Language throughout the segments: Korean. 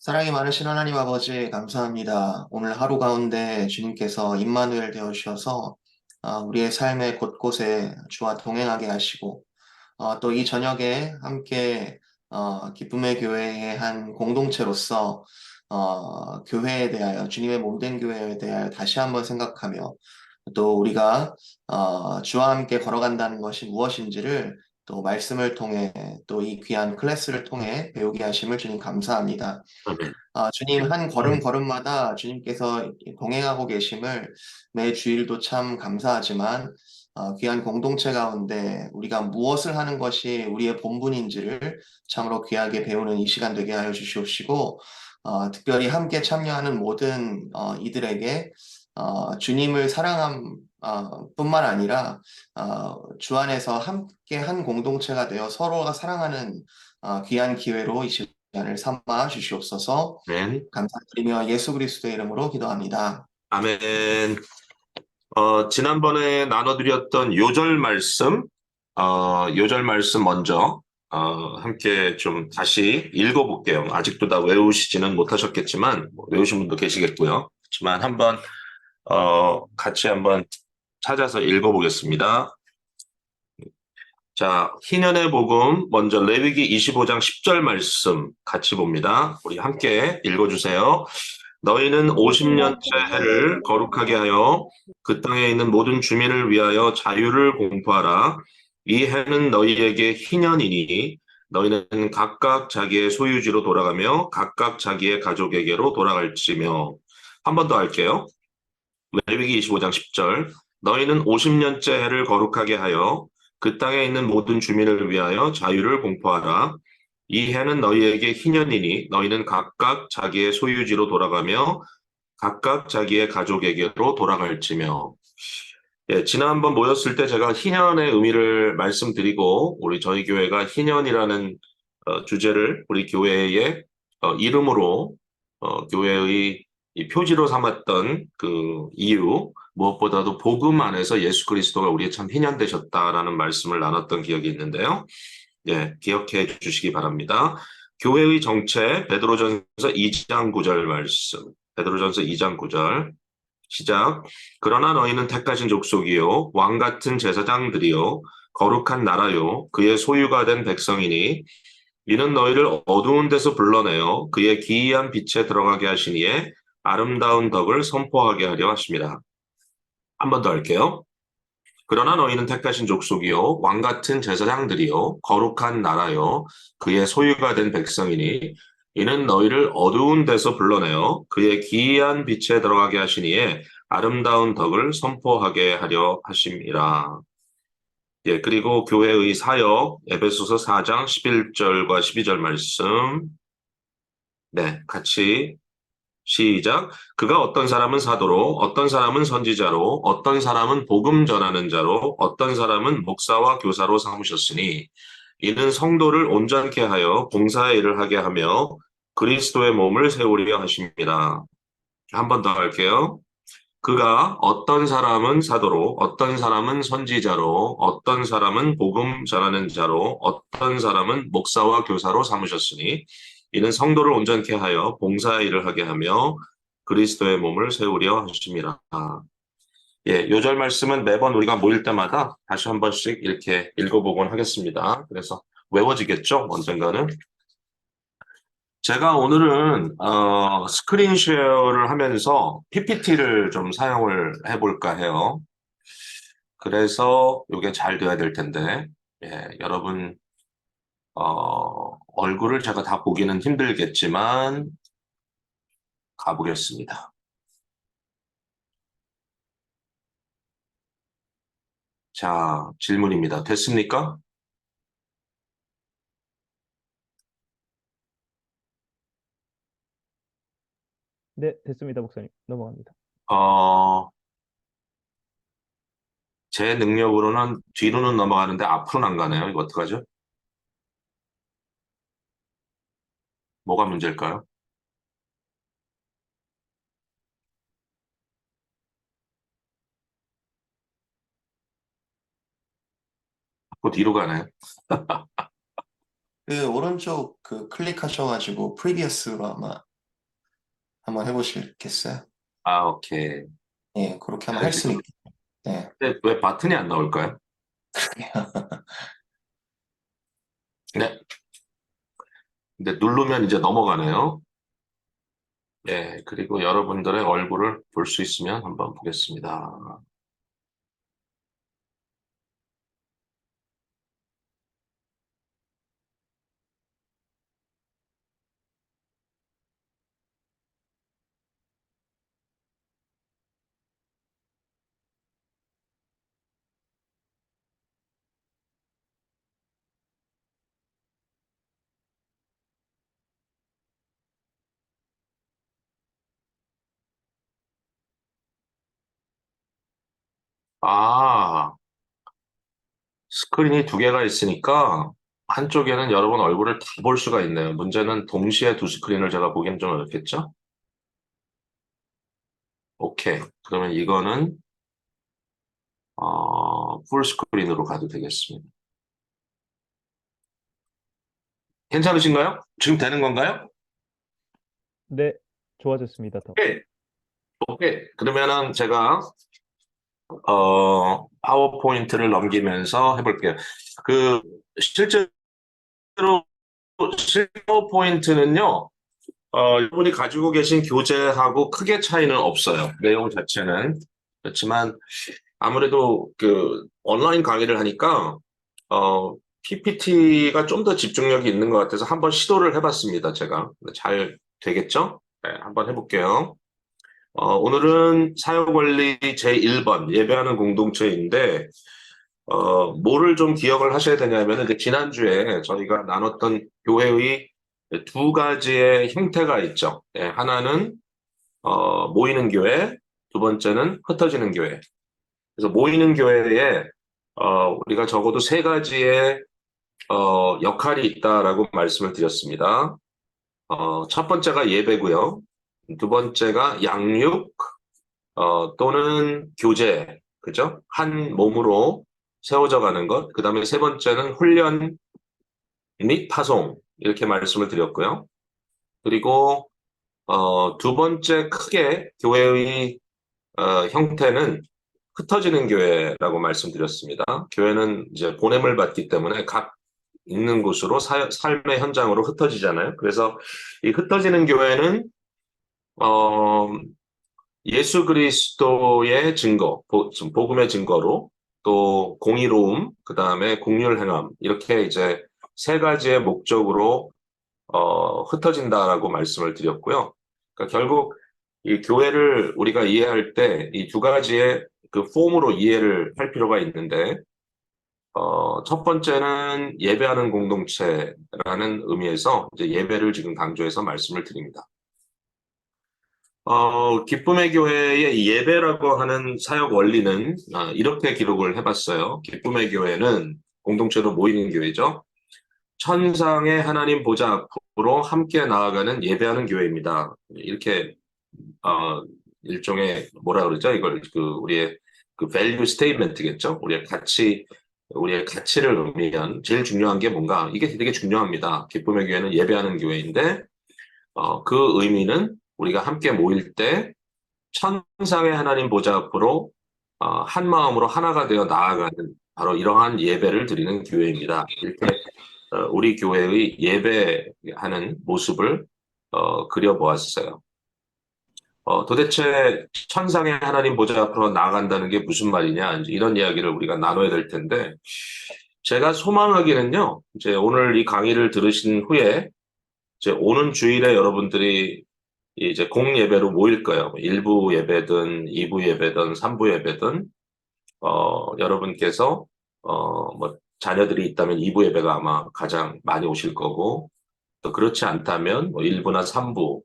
사랑이 많으신 하나님 아버지, 감사합니다. 오늘 하루 가운데 주님께서 임마누엘 되어 주셔서 우리의 삶의 곳곳에 주와 동행하게 하시고, 또 이 저녁에 함께 기쁨의 교회의 한 공동체로서 교회에 대하여, 주님의 몸된 교회에 대하여 다시 한번 생각하며, 또 우리가 주와 함께 걸어간다는 것이 무엇인지를 또 말씀을 통해, 또 이 귀한 클래스를 통해 배우게 하심을 주님 감사합니다. 아멘. 주님 한 걸음 걸음마다 주님께서 동행하고 계심을 매 주일도 참 감사하지만, 귀한 공동체 가운데 우리가 무엇을 하는 것이 우리의 본분인지를 참으로 귀하게 배우는 이 시간 되게 하여 주시옵시고, 특별히 함께 참여하는 모든 이들에게 주님을 사랑함 뿐만 아니라 주 안에서 함께 한 공동체가 되어 서로가 사랑하는 귀한 기회로 이 시간을 삼아 주시옵소서. 아멘. 감사드리며 예수 그리스도의 이름으로 기도합니다. 아멘. 지난번에 나눠드렸던 요절 말씀 먼저, 함께 좀 다시 읽어볼게요. 아직도 다 외우시지는 못하셨겠지만, 뭐 외우신 분도 계시겠고요. 그렇지만 같이 한번 찾아서 읽어보겠습니다. 자, 희년의 복음, 먼저 레위기 25장 10절 말씀 같이 봅니다. 우리 함께 읽어주세요. 너희는 50년째 해를 거룩하게 하여 그 땅에 있는 모든 주민을 위하여 자유를 공포하라. 이 해는 너희에게 희년이니 너희는 각각 자기의 소유지로 돌아가며 각각 자기의 가족에게로 돌아갈지며. 한 번 더 할게요. 레위기 25장 10절. 너희는 50년째 해를 거룩하게 하여 그 땅에 있는 모든 주민을 위하여 자유를 공포하라. 이 해는 너희에게 희년이니 너희는 각각 자기의 소유지로 돌아가며 각각 자기의 가족에게로 돌아갈지며. 예, 지난번 모였을 때 제가 희년의 의미를 말씀드리고 저희 교회가 희년이라는 주제를 우리 교회의 이름으로 교회의 이 표지로 삼았던 그 이유, 무엇보다도 복음 안에서 예수 그리스도가 우리의 참 희년 되셨다라는 말씀을 나눴던 기억이 있는데요. 예, 기억해 주시기 바랍니다. 교회의 정체, 베드로전서 2장 9절 말씀. 베드로전서 2장 9절. 시작. 그러나 너희는 택하신 족속이요 왕 같은 제사장들이요 거룩한 나라요 그의 소유가 된 백성이니 이는 너희를 어두운 데서 불러내어 그의 기이한 빛에 들어가게 하시니에 아름다운 덕을 선포하게 하려 하십니다. 한 번 더 할게요. 그러나 너희는 택하신 족속이요 왕 같은 제사장들이요 거룩한 나라요 그의 소유가 된 백성이니 이는 너희를 어두운 데서 불러내어 그의 기이한 빛에 들어가게 하시니에 아름다운 덕을 선포하게 하려 하심이라. 예, 그리고 교회의 사역 에베소서 4장 11절과 12절 말씀. 네, 같이 시작. 그가 어떤 사람은 사도로, 어떤 사람은 선지자로, 어떤 사람은 복음 전하는 자로, 어떤 사람은 목사와 교사로 삼으셨으니 이는 성도를 온전케 하여 봉사의 일을 하게 하며 그리스도의 몸을 세우려 하십니다. 한 번 더 할게요. 그가 어떤 사람은 사도로, 어떤 사람은 선지자로, 어떤 사람은 복음 전하는 자로, 어떤 사람은 목사와 교사로 삼으셨으니 이는 성도를 온전케 하여 봉사의 일을 하게 하며 그리스도의 몸을 세우려 하심이라. 예, 요절 말씀은 매번 우리가 모일 때마다 다시 한 번씩 이렇게 읽어보곤 하겠습니다. 그래서 외워지겠죠? 언젠가는. 제가 오늘은 스크린 쉐어를 하면서 PPT를 좀 사용을 해볼까 해요. 그래서 이게 잘 돼야 될 텐데, 예, 여러분 얼굴을 제가 다 보기는 힘들겠지만 가보겠습니다. 자, 질문입니다. 됐습니까? 네, 됐습니다, 목사님. 넘어갑니다. 어, 제 능력으로는 뒤로는 넘어가는데 앞으로는 안 가네요. 이거 어떡하죠? 뭐가 문제일까요? 자꾸 뒤로 가네요. 그 오른쪽 클릭하셔가지고 프리비어스로 아마 한번 해보시겠어요? 아, 오케이. 예, 그렇게 하면 할 수는 있겠 네. 근데 왜 버튼이 안 나올까요? 네. 근데 누르면 이제 넘어가네요. 네. 그리고 여러분들의 얼굴을 볼 수 있으면 한번 보겠습니다. 아, 스크린이 두 개가 있으니까 한쪽에는 여러분 얼굴을 다 볼 수가 있네요. 문제는 동시에 두 스크린을 제가 보기엔 좀 어렵겠죠? 오케이. 그러면 이거는 풀 스크린으로 가도 되겠습니다. 괜찮으신가요? 지금 되는 건가요? 네, 좋아졌습니다. 더. 오케이. 오케이. 그러면은 제가 파워포인트를 넘기면서 해볼게요. 그 실제로 파워포인트는요. 여러분이 가지고 계신 교재하고 크게 차이는 없어요. 내용 자체는. 그렇지만 아무래도 그 온라인 강의를 하니까 PPT가 좀 더 집중력이 있는 것 같아서 한번 시도를 해봤습니다. 제가. 잘 되겠죠? 네, 한번 해볼게요. 오늘은 사회권리 제1번 예배하는 공동체인데 뭐를 좀 기억을 하셔야 되냐면 이제 지난주에 저희가 나눴던 교회의 두 가지의 형태가 있죠. 예, 하나는 모이는 교회, 두 번째는 흩어지는 교회. 그래서 모이는 교회에 우리가 적어도 세 가지의 역할이 있다라고 말씀을 드렸습니다. 첫 번째가 예배고요. 두 번째가 양육 또는 교제, 그죠? 한 몸으로 세워져 가는 것. 그 다음에 세 번째는 훈련 및 파송 이렇게 말씀을 드렸고요. 그리고 두 번째 크게 교회의 형태는 흩어지는 교회라고 말씀드렸습니다. 교회는 이제 보냄을 받기 때문에 각 있는 곳으로 삶의 현장으로 흩어지잖아요. 그래서 이 흩어지는 교회는 어, 예수 그리스도의 증거, 복음의 증거로 또 공의로움, 그 다음에 국률 행함 이렇게 이제 세 가지의 목적으로 흩어진다라고 말씀을 드렸고요. 그러니까 결국 이 교회를 우리가 이해할 때 이 두 가지의 그 폼으로 이해를 할 필요가 있는데 첫 번째는 예배하는 공동체라는 의미에서 이제 예배를 지금 강조해서 말씀을 드립니다. 기쁨의 교회의 이 예배라고 하는 사역 원리는 이렇게 기록을 해봤어요. 기쁨의 교회는 공동체로 모이는 교회죠. 천상의 하나님 보좌 앞으로 함께 나아가는 예배하는 교회입니다. 이렇게 일종의 뭐라 그러죠? 이걸 그 우리의 그 value statement겠죠? 우리의 가치를 의미한 제일 중요한 게 뭔가 이게 되게 중요합니다. 기쁨의 교회는 예배하는 교회인데 그 의미는 우리가 함께 모일 때 천상의 하나님 보좌 앞으로 한 마음으로 하나가 되어 나아가는 바로 이러한 예배를 드리는 교회입니다. 이렇게 우리 교회의 예배하는 모습을 그려보았어요. 도대체 천상의 하나님 보좌 앞으로 나아간다는 게 무슨 말이냐 이제 이런 이야기를 우리가 나눠야 될 텐데 제가 소망하기는요. 이제 오늘 이 강의를 들으신 후에 이제 오는 주일에 여러분들이 이제 공예배로 모일 거예요. 1부 예배든 2부 예배든 3부 예배든 여러분께서 뭐 자녀들이 있다면 2부 예배가 아마 가장 많이 오실 거고 또 그렇지 않다면 뭐 1부나 3부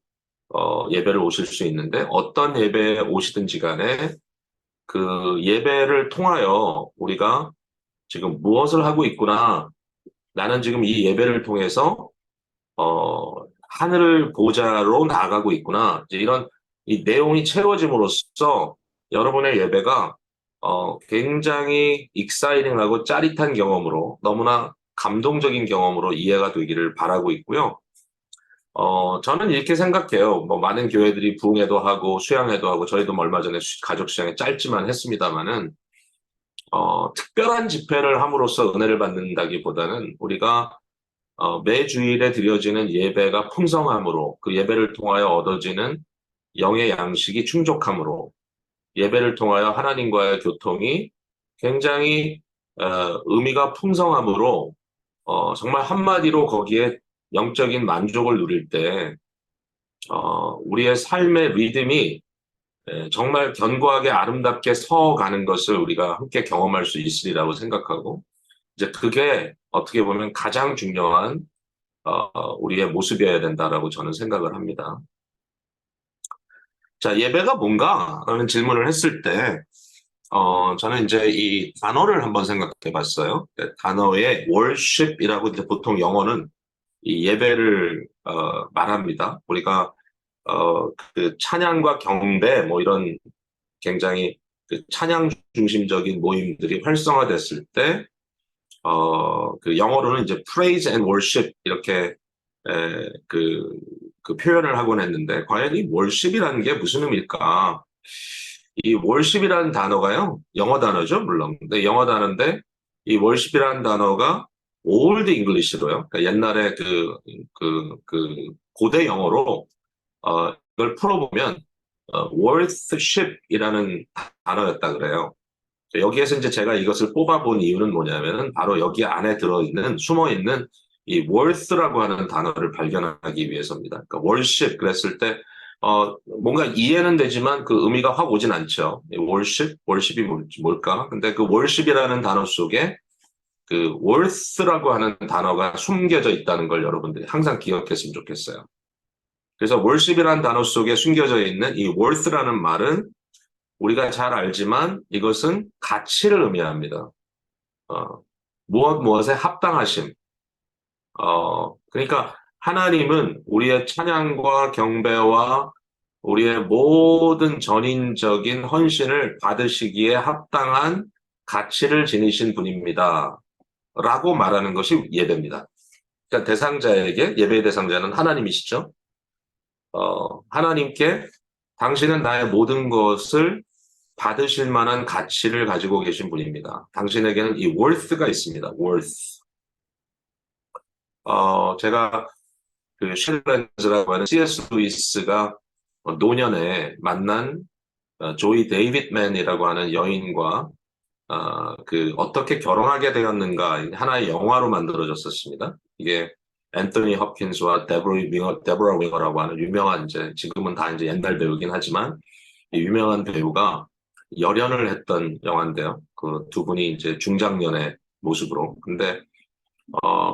예배를 오실 수 있는데 어떤 예배에 오시든지 간에 그 예배를 통하여 우리가 지금 무엇을 하고 있구나. 나는 지금 이 예배를 통해서 하늘 보좌로 나아가고 있구나. 이제 이런 이 내용이 채워짐으로써 여러분의 예배가 굉장히 익사이팅하고 짜릿한 경험으로 너무나 감동적인 경험으로 이해가 되기를 바라고 있고요. 저는 이렇게 생각해요. 뭐 많은 교회들이 부흥회도 하고 수양회도 하고 저희도 뭐 얼마 전에 가족 수양회 짧지만 했습니다만은 특별한 집회를 함으로써 은혜를 받는다기보다는 우리가 매 주일에 드려지는 예배가 풍성함으로 그 예배를 통하여 얻어지는 영의 양식이 충족함으로 예배를 통하여 하나님과의 교통이 굉장히 의미가 풍성함으로 정말 한마디로 거기에 영적인 만족을 누릴 때 우리의 삶의 리듬이 정말 견고하게 아름답게 서가는 것을 우리가 함께 경험할 수 있으리라고 생각하고 이제 그게 어떻게 보면 가장 중요한 우리의 모습이어야 된다라고 저는 생각을 합니다. 자, 예배가 뭔가? 라는 질문을 했을 때 저는 이제 이 단어를 한번 생각해 봤어요. 단어의 worship이라고 이제 보통 영어는 이 예배를 말합니다. 우리가 그 찬양과 경배 뭐 이런 굉장히 그 찬양 중심적인 모임들이 활성화됐을 때 그 영어로는 이제 praise and worship 이렇게 그 표현을 하곤 했는데 과연 이 worship이라는 게 무슨 의미일까? 이 worship이라는 단어가요, 영어 단어죠, 물론. 근데 영어 단어인데 이 worship이라는 단어가 Old English로요. 그러니까 옛날에 그 고대 영어로 이걸 풀어보면 worship이라는 단어였다 그래요. 여기에서 이제 제가 이것을 뽑아본 이유는 뭐냐면은 바로 여기 안에 들어있는 숨어있는 이 worth라고 하는 단어를 발견하기 위해서입니다. 그러니까 worship 그랬을 때 뭔가 이해는 되지만 그 의미가 확 오진 않죠. worship이 뭘까? 근데 그 worship이라는 단어 속에 그 worth라고 하는 단어가 숨겨져 있다는 걸 여러분들이 항상 기억했으면 좋겠어요. 그래서 worship이라는 단어 속에 숨겨져 있는 이 worth라는 말은 우리가 잘 알지만 이것은 가치를 의미합니다. 무엇에 합당하심. 그러니까 하나님은 우리의 찬양과 경배와 우리의 모든 전인적인 헌신을 받으시기에 합당한 가치를 지니신 분입니다. 라고 말하는 것이 예배입니다. 그러니까 대상자에게, 예배의 대상자는 하나님이시죠. 하나님께 당신은 나의 모든 것을 받으실 만한 가치를 가지고 계신 분입니다. 당신에게는 이 worth가 있습니다. worth. 제가 그 쉘렌즈라고 하는 C.S. 루이스가 노년에 만난 조이 데이빗맨이라고 하는 여인과 그 어떻게 결혼하게 되었는가 하나의 영화로 만들어졌었습니다. 이게 앤토니 홉킨스와 데보라 윙어라고 하는 유명한 이제 지금은 다 이제 옛날 배우긴 하지만 이 유명한 배우가 열연을 했던 영화인데요. 그 두 분이 이제 중장년의 모습으로. 근데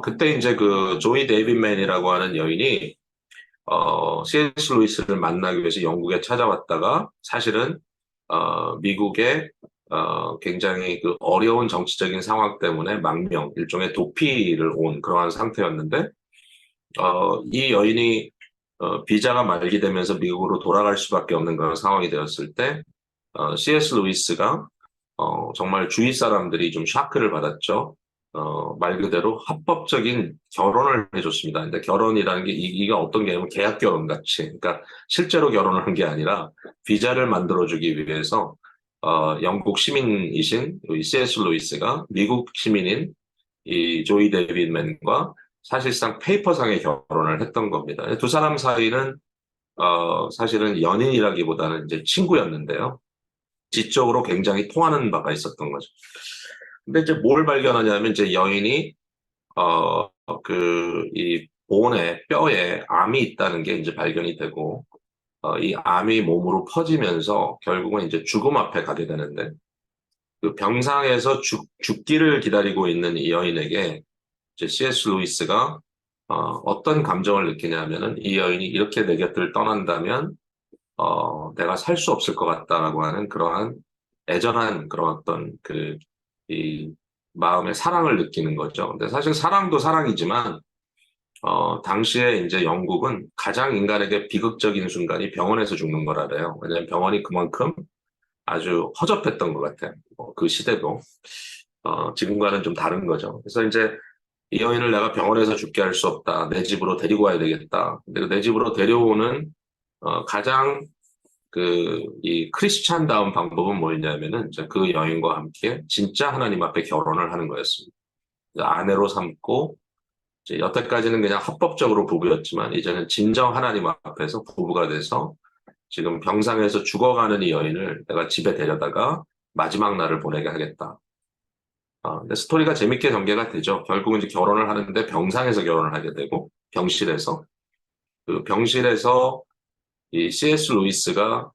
그때 이제 그 조이 데이빗맨이라고 하는 여인이 C.S. 루이스를 만나기 위해서 영국에 찾아왔다가 사실은 미국의 굉장히 그 어려운 정치적인 상황 때문에 망명, 일종의 도피를 온 그러한 상태였는데 이 여인이 비자가 만기되면서 미국으로 돌아갈 수밖에 없는 그런 상황이 되었을 때 C.S. 루이스가 정말 주위 사람들이 좀 샤크를 받았죠. 말 그대로 합법적인 결혼을 해줬습니다. 근데 결혼이라는 게 이게 어떤 개념은 계약 결혼 같이, 그러니까 실제로 결혼을 한 게 아니라 비자를 만들어주기 위해서 영국 시민이신 C.S. 루이스가 미국 시민인 이 조이 데이빗맨과 사실상 페이퍼상의 결혼을 했던 겁니다. 두 사람 사이는 사실은 연인이라기보다는 이제 친구였는데요. 지적으로 굉장히 통하는 바가 있었던 거죠. 근데 이제 뭘 발견하냐면 이제 여인이 이 본에 뼈에 암이 있다는 게 이제 발견이 되고 이 암이 몸으로 퍼지면서 결국은 이제 죽음 앞에 가게 되는데 그 병상에서 죽기를 기다리고 있는 이 여인에게 이제 C.S. 루이스가 어떤 감정을 느끼냐면은 이 여인이 이렇게 내 곁을 떠난다면 내가 살 수 없을 것 같다라고 하는 그러한 애절한 그런 어떤 이 마음의 사랑을 느끼는 거죠. 근데 사실 사랑도 사랑이지만 당시에 이제 영국은 가장 인간에게 비극적인 순간이 병원에서 죽는 거라래요. 왜냐하면 병원이 그만큼 아주 허접했던 것 같아요. 그 시대도 지금과는 좀 다른 거죠. 그래서 이제 이 여인을 내가 병원에서 죽게 할 수 없다. 내 집으로 데리고 와야 되겠다. 근데 내 집으로 데려오는 가장 이 크리스찬다운 방법은 뭐였냐면은 이제 그 여인과 함께 진짜 하나님 앞에 결혼을 하는 거였습니다. 이제 아내로 삼고 이제 여태까지는 그냥 합법적으로 부부였지만 이제는 진정 하나님 앞에서 부부가 돼서 지금 병상에서 죽어가는 이 여인을 내가 집에 데려다가 마지막 날을 보내게 하겠다. 근데 스토리가 재밌게 전개가 되죠. 결국은 이제 결혼을 하는데 병상에서 결혼을 하게 되고 병실에서 그 병실에서 이 C.S. 루이스가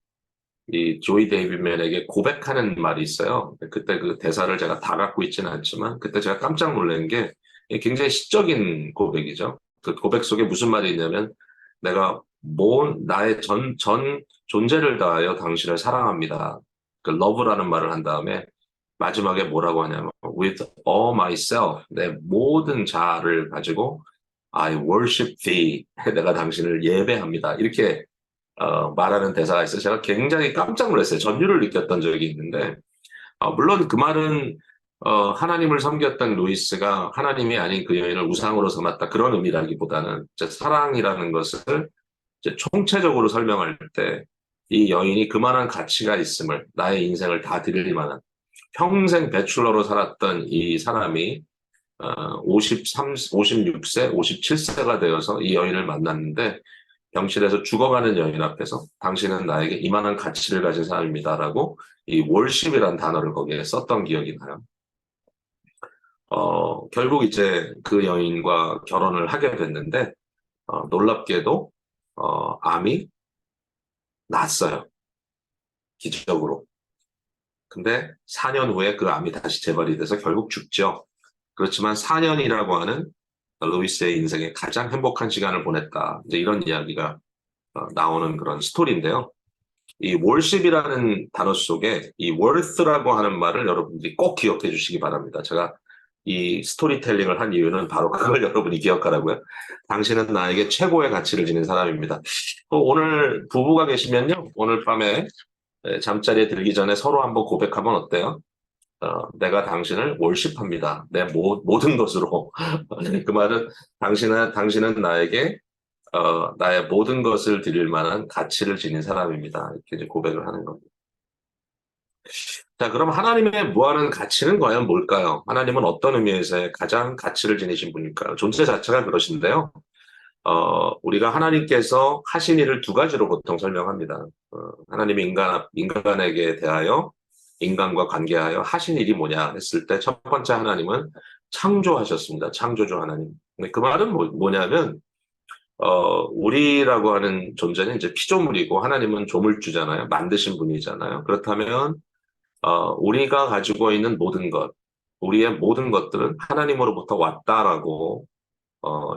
이 조이 데이비맨에게 고백하는 말이 있어요. 그때 그 대사를 제가 다 갖고 있지는 않지만 그때 제가 깜짝 놀란 게 굉장히 시적인 고백이죠. 그 고백 속에 무슨 말이 있냐면 내가 나의 전 존재를 다하여 당신을 사랑합니다. 그 love라는 말을 한 다음에 마지막에 뭐라고 하냐면 with all myself 내 모든 자아를 가지고 I worship thee 내가 당신을 예배합니다. 이렇게 말하는 대사가 있어요. 제가 굉장히 깜짝 놀랐어요. 전율을 느꼈던 적이 있는데 물론 그 말은 하나님을 섬겼던 루이스가 하나님이 아닌 그 여인을 우상으로 삼았다 그런 의미라기보다는 사랑이라는 것을 이제 총체적으로 설명할 때 이 여인이 그만한 가치가 있음을 나의 인생을 다 드릴 만한 평생 배출러로 살았던 이 사람이 56세, 57세가 되어서 이 여인을 만났는데 병실에서 죽어가는 여인 앞에서 당신은 나에게 이만한 가치를 가진 사람입니다라고 이 월십이라는 단어를 거기에 썼던 기억이 나요. 결국 이제 그 여인과 결혼을 하게 됐는데 놀랍게도 암이 났어요. 기적으로. 근데 4년 후에 그 암이 다시 재발이 돼서 결국 죽죠. 그렇지만 4년이라고 하는 루이스의 인생에 가장 행복한 시간을 보냈다. 이제 이런 이야기가 나오는 그런 스토리인데요. 이 월십이라는 단어 속에 이 worth라고 하는 말을 여러분들이 꼭 기억해 주시기 바랍니다. 제가 이 스토리텔링을 한 이유는 바로 그걸 여러분이 기억하라고요. 당신은 나에게 최고의 가치를 지닌 사람입니다. 오늘 부부가 계시면요. 오늘 밤에 잠자리에 들기 전에 서로 한번 고백하면 어때요? 내가 당신을 월십합니다. 내 모든 것으로. 그 말은 당신은 나에게 나의 모든 것을 드릴 만한 가치를 지닌 사람입니다. 이렇게 이제 고백을 하는 겁니다. 자, 그럼 하나님의 무한한 가치는 과연 뭘까요? 하나님은 어떤 의미에서 가장 가치를 지니신 분일까요? 존재 자체가 그러신데요. 우리가 하나님께서 하신 일을 두 가지로 보통 설명합니다. 하나님이 인간에게 대하여 인간과 관계하여 하신 일이 뭐냐 했을 때 첫 번째 하나님은 창조하셨습니다. 창조주 하나님. 근데 그 말은 뭐냐면 우리라고 하는 존재는 이제 피조물이고 하나님은 조물주잖아요. 만드신 분이잖아요. 그렇다면 우리가 가지고 있는 모든 것, 우리의 모든 것들은 하나님으로부터 왔다라고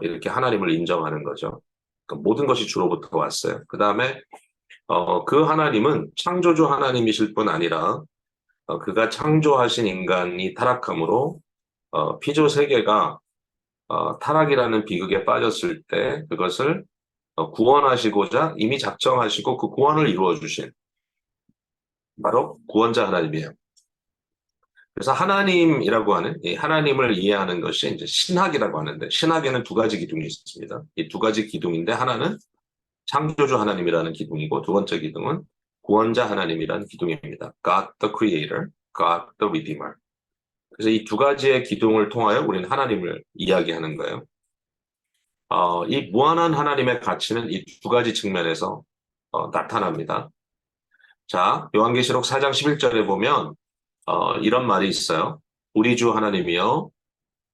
이렇게 하나님을 인정하는 거죠. 그러니까 모든 것이 주로부터 왔어요. 그 다음에 그 하나님은 창조주 하나님이실 뿐 아니라 그가 창조하신 인간이 타락함으로 피조 세계가 타락이라는 비극에 빠졌을 때 그것을 구원하시고자 이미 작정하시고 그 구원을 이루어 주신 바로 구원자 하나님이에요. 그래서 하나님이라고 하는 이 하나님을 이해하는 것이 이제 신학이라고 하는데 신학에는 두 가지 기둥이 있습니다. 이 두 가지 기둥인데 하나는 창조주 하나님이라는 기둥이고 두 번째 기둥은 구원자 하나님이라는 기둥입니다. God the Creator, God the Redeemer. 그래서 이 두 가지의 기둥을 통하여 우리는 하나님을 이야기하는 거예요. 이 무한한 하나님의 가치는 이 두 가지 측면에서 나타납니다. 자, 요한계시록 4장 11절에 보면 이런 말이 있어요. 우리 주 하나님이여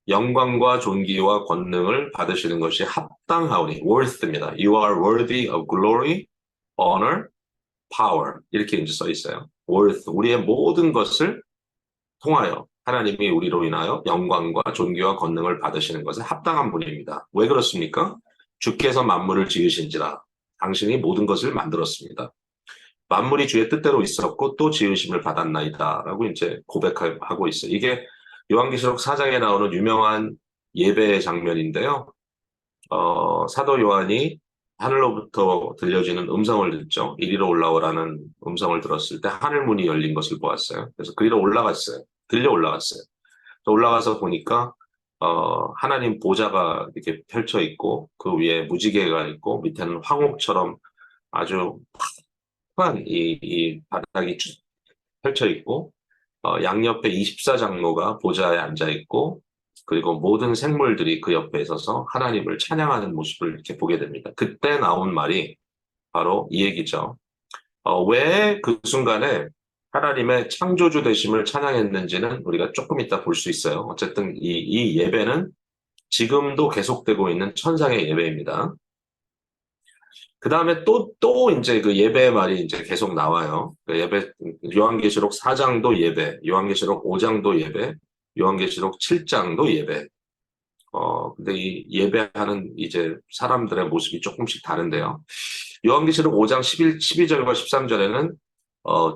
영광과 존귀와 권능을 받으시는 것이 합당하오니 worth입니다. You are worthy of glory, honor, power 이렇게 이제 써 있어요. worth 우리의 모든 것을 통하여 하나님이 우리로 인하여 영광과 존귀와 권능을 받으시는 것에 합당한 분입니다. 왜 그렇습니까? 주께서 만물을 지으신지라 당신이 모든 것을 만들었습니다. 만물이 주의 뜻대로 있었고 또 지으심을 받았나이다 라고 이제 고백하고 있어요. 이게 요한계시록 4장에 나오는 유명한 예배 장면인데요. 사도 요한이 하늘로부터 들려지는 음성을 듣죠. 이리로 올라오라는 음성을 들었을 때 하늘문이 열린 것을 보았어요. 그래서 그리로 올라갔어요. 들려 올라갔어요. 올라가서 보니까 하나님 보좌가 이렇게 펼쳐 있고 그 위에 무지개가 있고 밑에는 황옥처럼 아주 큰 이 바닥이 펼쳐 있고 양옆에 24장로가 보좌에 앉아 있고 그리고 모든 생물들이 그 옆에 서서 하나님을 찬양하는 모습을 이렇게 보게 됩니다. 그때 나온 말이 바로 이 얘기죠. 왜 그 순간에 하나님의 창조주 되심을 찬양했는지는 우리가 조금 이따 볼 수 있어요. 어쨌든 이 예배는 지금도 계속되고 있는 천상의 예배입니다. 그 다음에 또 이제 그 예배 말이 이제 계속 나와요. 그 예배, 요한계시록 4장도 예배, 요한계시록 5장도 예배, 요한계시록 7장도 예배. 근데 이 예배하는 이제 사람들의 모습이 조금씩 다른데요. 요한계시록 5장 12절과 13절에는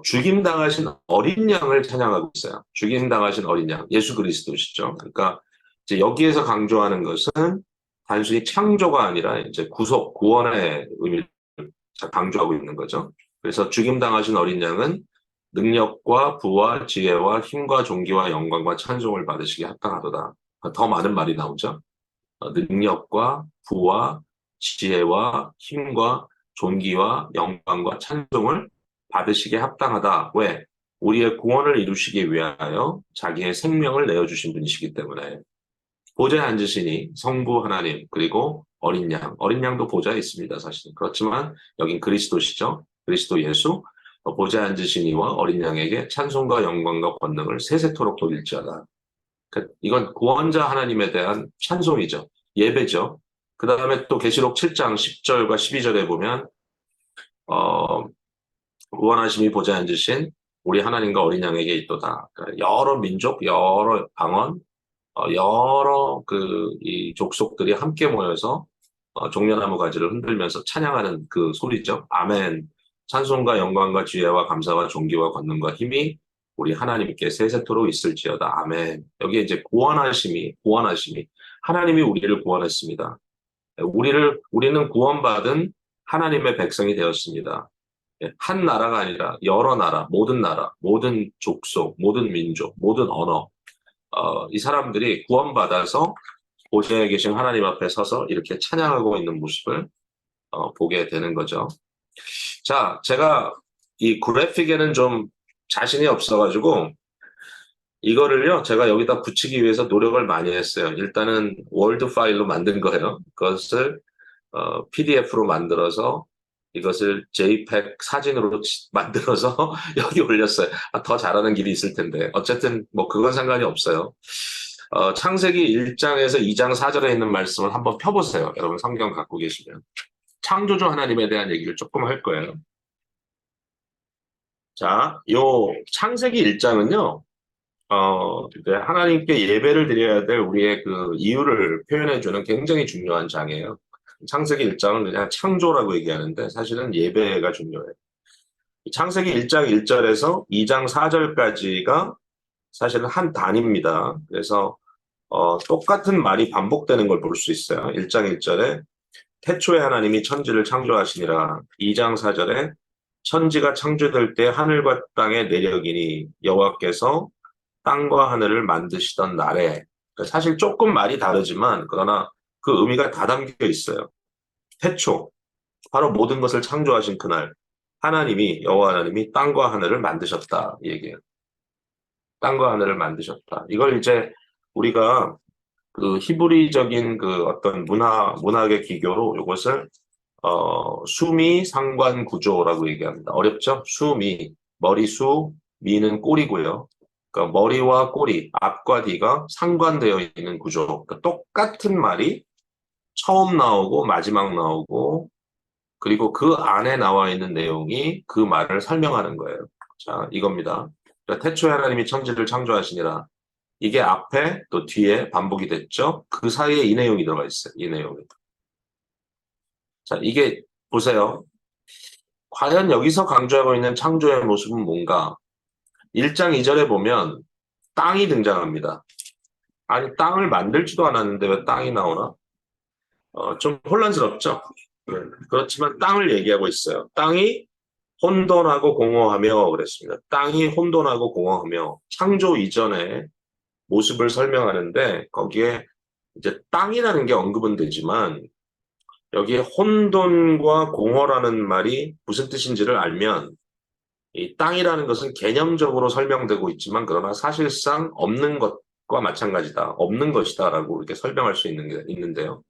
죽임당하신 어린 양을 찬양하고 있어요. 죽임당하신 어린 양, 예수 그리스도시죠. 그러니까 이제 여기에서 강조하는 것은 단순히 창조가 아니라 이제 구속, 구원의 의미를 강조하고 있는 거죠. 그래서 죽임당하신 어린 양은 능력과 부와 지혜와 힘과 존귀와 영광과 찬송을 받으시기에 합당하도다. 더 많은 말이 나오죠. 능력과 부와 지혜와 힘과 존귀와 영광과 찬송을 받으시기에 합당하다. 왜? 우리의 구원을 이루시기 위하여 자기의 생명을 내어주신 분이시기 때문에. 보좌에 앉으시니 성부 하나님 그리고 어린 양. 어린 양도 보좌에 있습니다. 사실은. 그렇지만 여긴 그리스도시죠. 그리스도 예수. 보좌에 앉으시니와 어린 양에게 찬송과 영광과 권능을 세세토록 돌릴지어다. 이건 구원자 하나님에 대한 찬송이죠. 예배죠. 그 다음에 또 계시록 7장 10절과 12절에 보면 구원하심이 보좌에 앉으신 우리 하나님과 어린 양에게 있도다. 그러니까 여러 민족, 여러 방언, 여러 이 족속들이 함께 모여서 종려나무 가지를 흔들면서 찬양하는 그 소리죠. 아멘. 찬송과 영광과 지혜와 감사와 존귀와 권능과 힘이 우리 하나님께 세세토록 있을지어다. 아멘. 여기에 이제 구원하심이 하나님이 우리를 구원했습니다. 우리는 구원받은 하나님의 백성이 되었습니다. 한 나라가 아니라 여러 나라, 모든 족속, 모든 민족, 모든 언어. 이 사람들이 구원받아서 보좌에 계신 하나님 앞에 서서 이렇게 찬양하고 있는 모습을 보게 되는 거죠. 자, 제가 이 그래픽에는 좀 자신이 없어가지고 이거를요, 제가 여기다 붙이기 위해서 노력을 많이 했어요. 일단은 월드 파일로 만든 거예요. 그것을 PDF로 만들어서 이것을 JPEG 사진으로 만들어서 여기 올렸어요. 더 잘하는 길이 있을 텐데. 어쨌든 뭐 그건 상관이 없어요. 창세기 1장에서 2장 4절에 있는 말씀을 한번 펴보세요. 여러분 성경 갖고 계시면. 창조주 하나님에 대한 얘기를 조금 할 거예요. 자, 요 창세기 1장은요. 이제 하나님께 예배를 드려야 될 우리의 그 이유를 표현해주는 굉장히 중요한 장이에요. 창세기 1장은 그냥 창조라고 얘기하는데 사실은 예배가 중요해요. 창세기 1장 1절에서 2장 4절까지가 사실은 한 단입니다. 그래서 똑같은 말이 반복되는 걸 볼 수 있어요. 1장 1절에 태초에 하나님이 천지를 창조하시니라. 2장 4절에 천지가 창조될 때 하늘과 땅의 내력이니 여호와께서 땅과 하늘을 만드시던 날에. 사실 조금 말이 다르지만 그러나 그 의미가 다 담겨 있어요. 태초, 바로 모든 것을 창조하신 그날 여호와 하나님이 땅과 하늘을 만드셨다 이 얘기예요. 땅과 하늘을 만드셨다. 이걸 이제 우리가 그 히브리적인 그 어떤 문학의 기교로 이것을 수미 상관 구조라고 얘기합니다. 어렵죠? 수미, 머리수, 미는 꼬리고요. 그러니까 머리와 꼬리, 앞과 뒤가 상관되어 있는 구조. 그러니까 똑같은 말이 처음 나오고 마지막 나오고 그리고 그 안에 나와 있는 내용이 그 말을 설명하는 거예요. 자, 이겁니다. 그러니까 태초에 하나님이 천지를 창조하시니라. 이게 앞에 또 뒤에 반복이 됐죠. 그 사이에 이 내용이 들어가 있어요. 이 내용이. 자, 이게 보세요. 과연 여기서 강조하고 있는 창조의 모습은 뭔가? 1장 2절에 보면 땅이 등장합니다. 아니, 땅을 만들지도 않았는데 왜 땅이 나오나? 좀 혼란스럽죠? 그렇지만 땅을 얘기하고 있어요. 땅이 혼돈하고 공허하며 그랬습니다. 땅이 혼돈하고 공허하며 창조 이전의 모습을 설명하는데 거기에 이제 땅이라는 게 언급은 되지만 여기에 혼돈과 공허라는 말이 무슨 뜻인지를 알면 이 땅이라는 것은 개념적으로 설명되고 있지만 그러나 사실상 없는 것과 마찬가지다. 없는 것이다라고 이렇게 설명할 수 있는데요.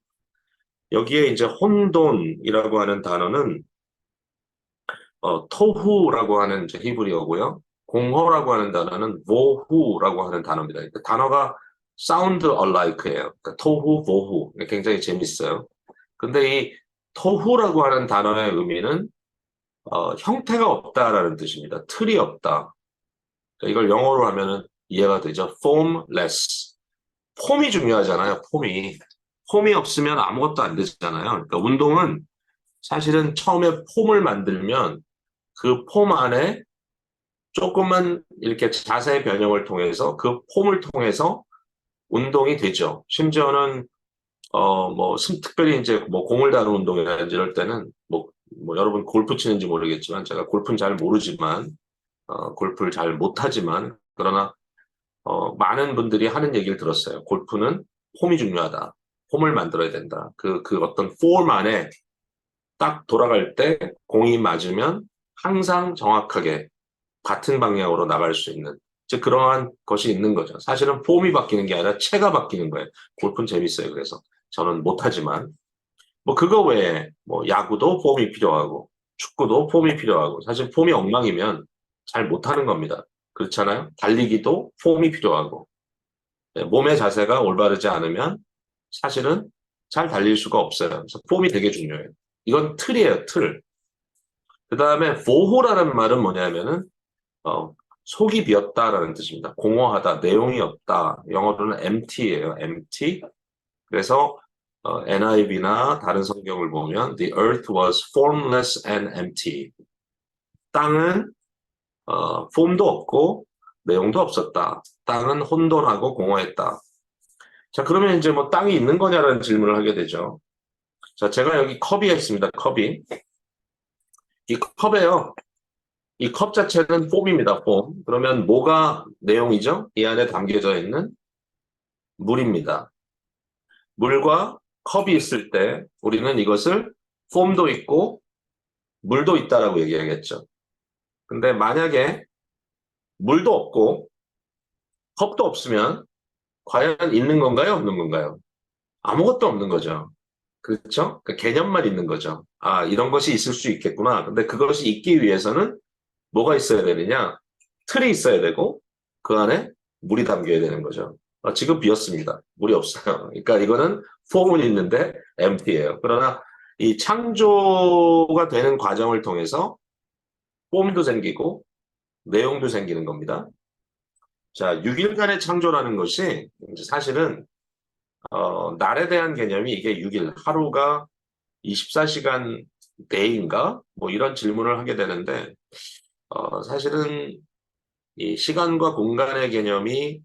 여기에 이제 혼돈이라고 하는 단어는 토후라고 하는 이제 히브리어고요. 공허라고 하는 단어는 보후라고 하는 단어입니다. 그러니까 단어가 sound alike예요. 그러니까 토후, 보후. 굉장히 재밌어요. 근데 이 토후라고 하는 단어의 의미는 형태가 없다라는 뜻입니다. 틀이 없다. 그러니까 이걸 영어로 하면은 이해가 되죠. formless. 폼이 중요하잖아요. 폼이 없으면 아무것도 안 되잖아요. 그러니까 운동은 사실은 처음에 폼을 만들면 그 폼 안에 조금만 이렇게 자세 변형을 통해서 그 폼을 통해서 운동이 되죠. 심지어는 특별히 이제 뭐 공을 다루는 운동이라든지 이럴 때는 뭐 여러분 골프 치는지 모르겠지만 제가 골프는 잘 모르지만 골프를 잘 못하지만 그러나 많은 분들이 하는 얘기를 들었어요. 골프는 폼이 중요하다. 폼을 만들어야 된다. 그 어떤 폼 안에 딱 돌아갈 때 공이 맞으면 항상 정확하게 같은 방향으로 나갈 수 있는 즉 그러한 것이 있는 거죠. 사실은 폼이 바뀌는 게 아니라 체가 바뀌는 거예요. 골프는 재밌어요. 그래서 저는 못하지만 뭐 그거 외에 뭐 야구도 폼이 필요하고 축구도 폼이 필요하고 사실 폼이 엉망이면 잘 못하는 겁니다. 그렇잖아요. 달리기도 폼이 필요하고 몸의 자세가 올바르지 않으면 사실은 잘 달릴 수가 없어요. 그래서 폼이 되게 중요해요. 이건 틀이에요, 틀. 그 다음에 보호라는 말은 뭐냐면은 속이 비었다라는 뜻입니다. 공허하다, 내용이 없다. 영어로는 empty예요, empty. 그래서 NIV나 다른 성경을 보면 The earth was formless and empty. 땅은 폼도 없고 내용도 없었다. 땅은 혼돈하고 공허했다. 자, 그러면 이제 뭐 땅이 있는 거냐라는 질문을 하게 되죠. 자, 제가 여기 컵이 있습니다. 컵이. 이 컵에요. 이 컵 자체는 폼입니다. 폼. 그러면 뭐가 내용이죠? 이 안에 담겨져 있는 물입니다. 물과 컵이 있을 때 우리는 이것을 폼도 있고 물도 있다라고 얘기하겠죠. 근데 만약에 물도 없고 컵도 없으면 과연 있는 건가요? 없는 건가요? 아무것도 없는 거죠. 그렇죠? 그 개념만 있는 거죠. 아, 이런 것이 있을 수 있겠구나. 근데 그것이 있기 위해서는 뭐가 있어야 되느냐? 틀이 있어야 되고 그 안에 물이 담겨야 되는 거죠. 지금 비었습니다. 물이 없어요. 그러니까 이거는 폼은 있는데 empty예요. 그러나 이 창조가 되는 과정을 통해서 폼도 생기고 내용도 생기는 겁니다. 자, 6일간의 창조라는 것이 이제 사실은 날에 대한 개념이 이게 6일, 하루가 24시간 데이인가? 뭐 이런 질문을 하게 되는데 사실은 이 시간과 공간의 개념이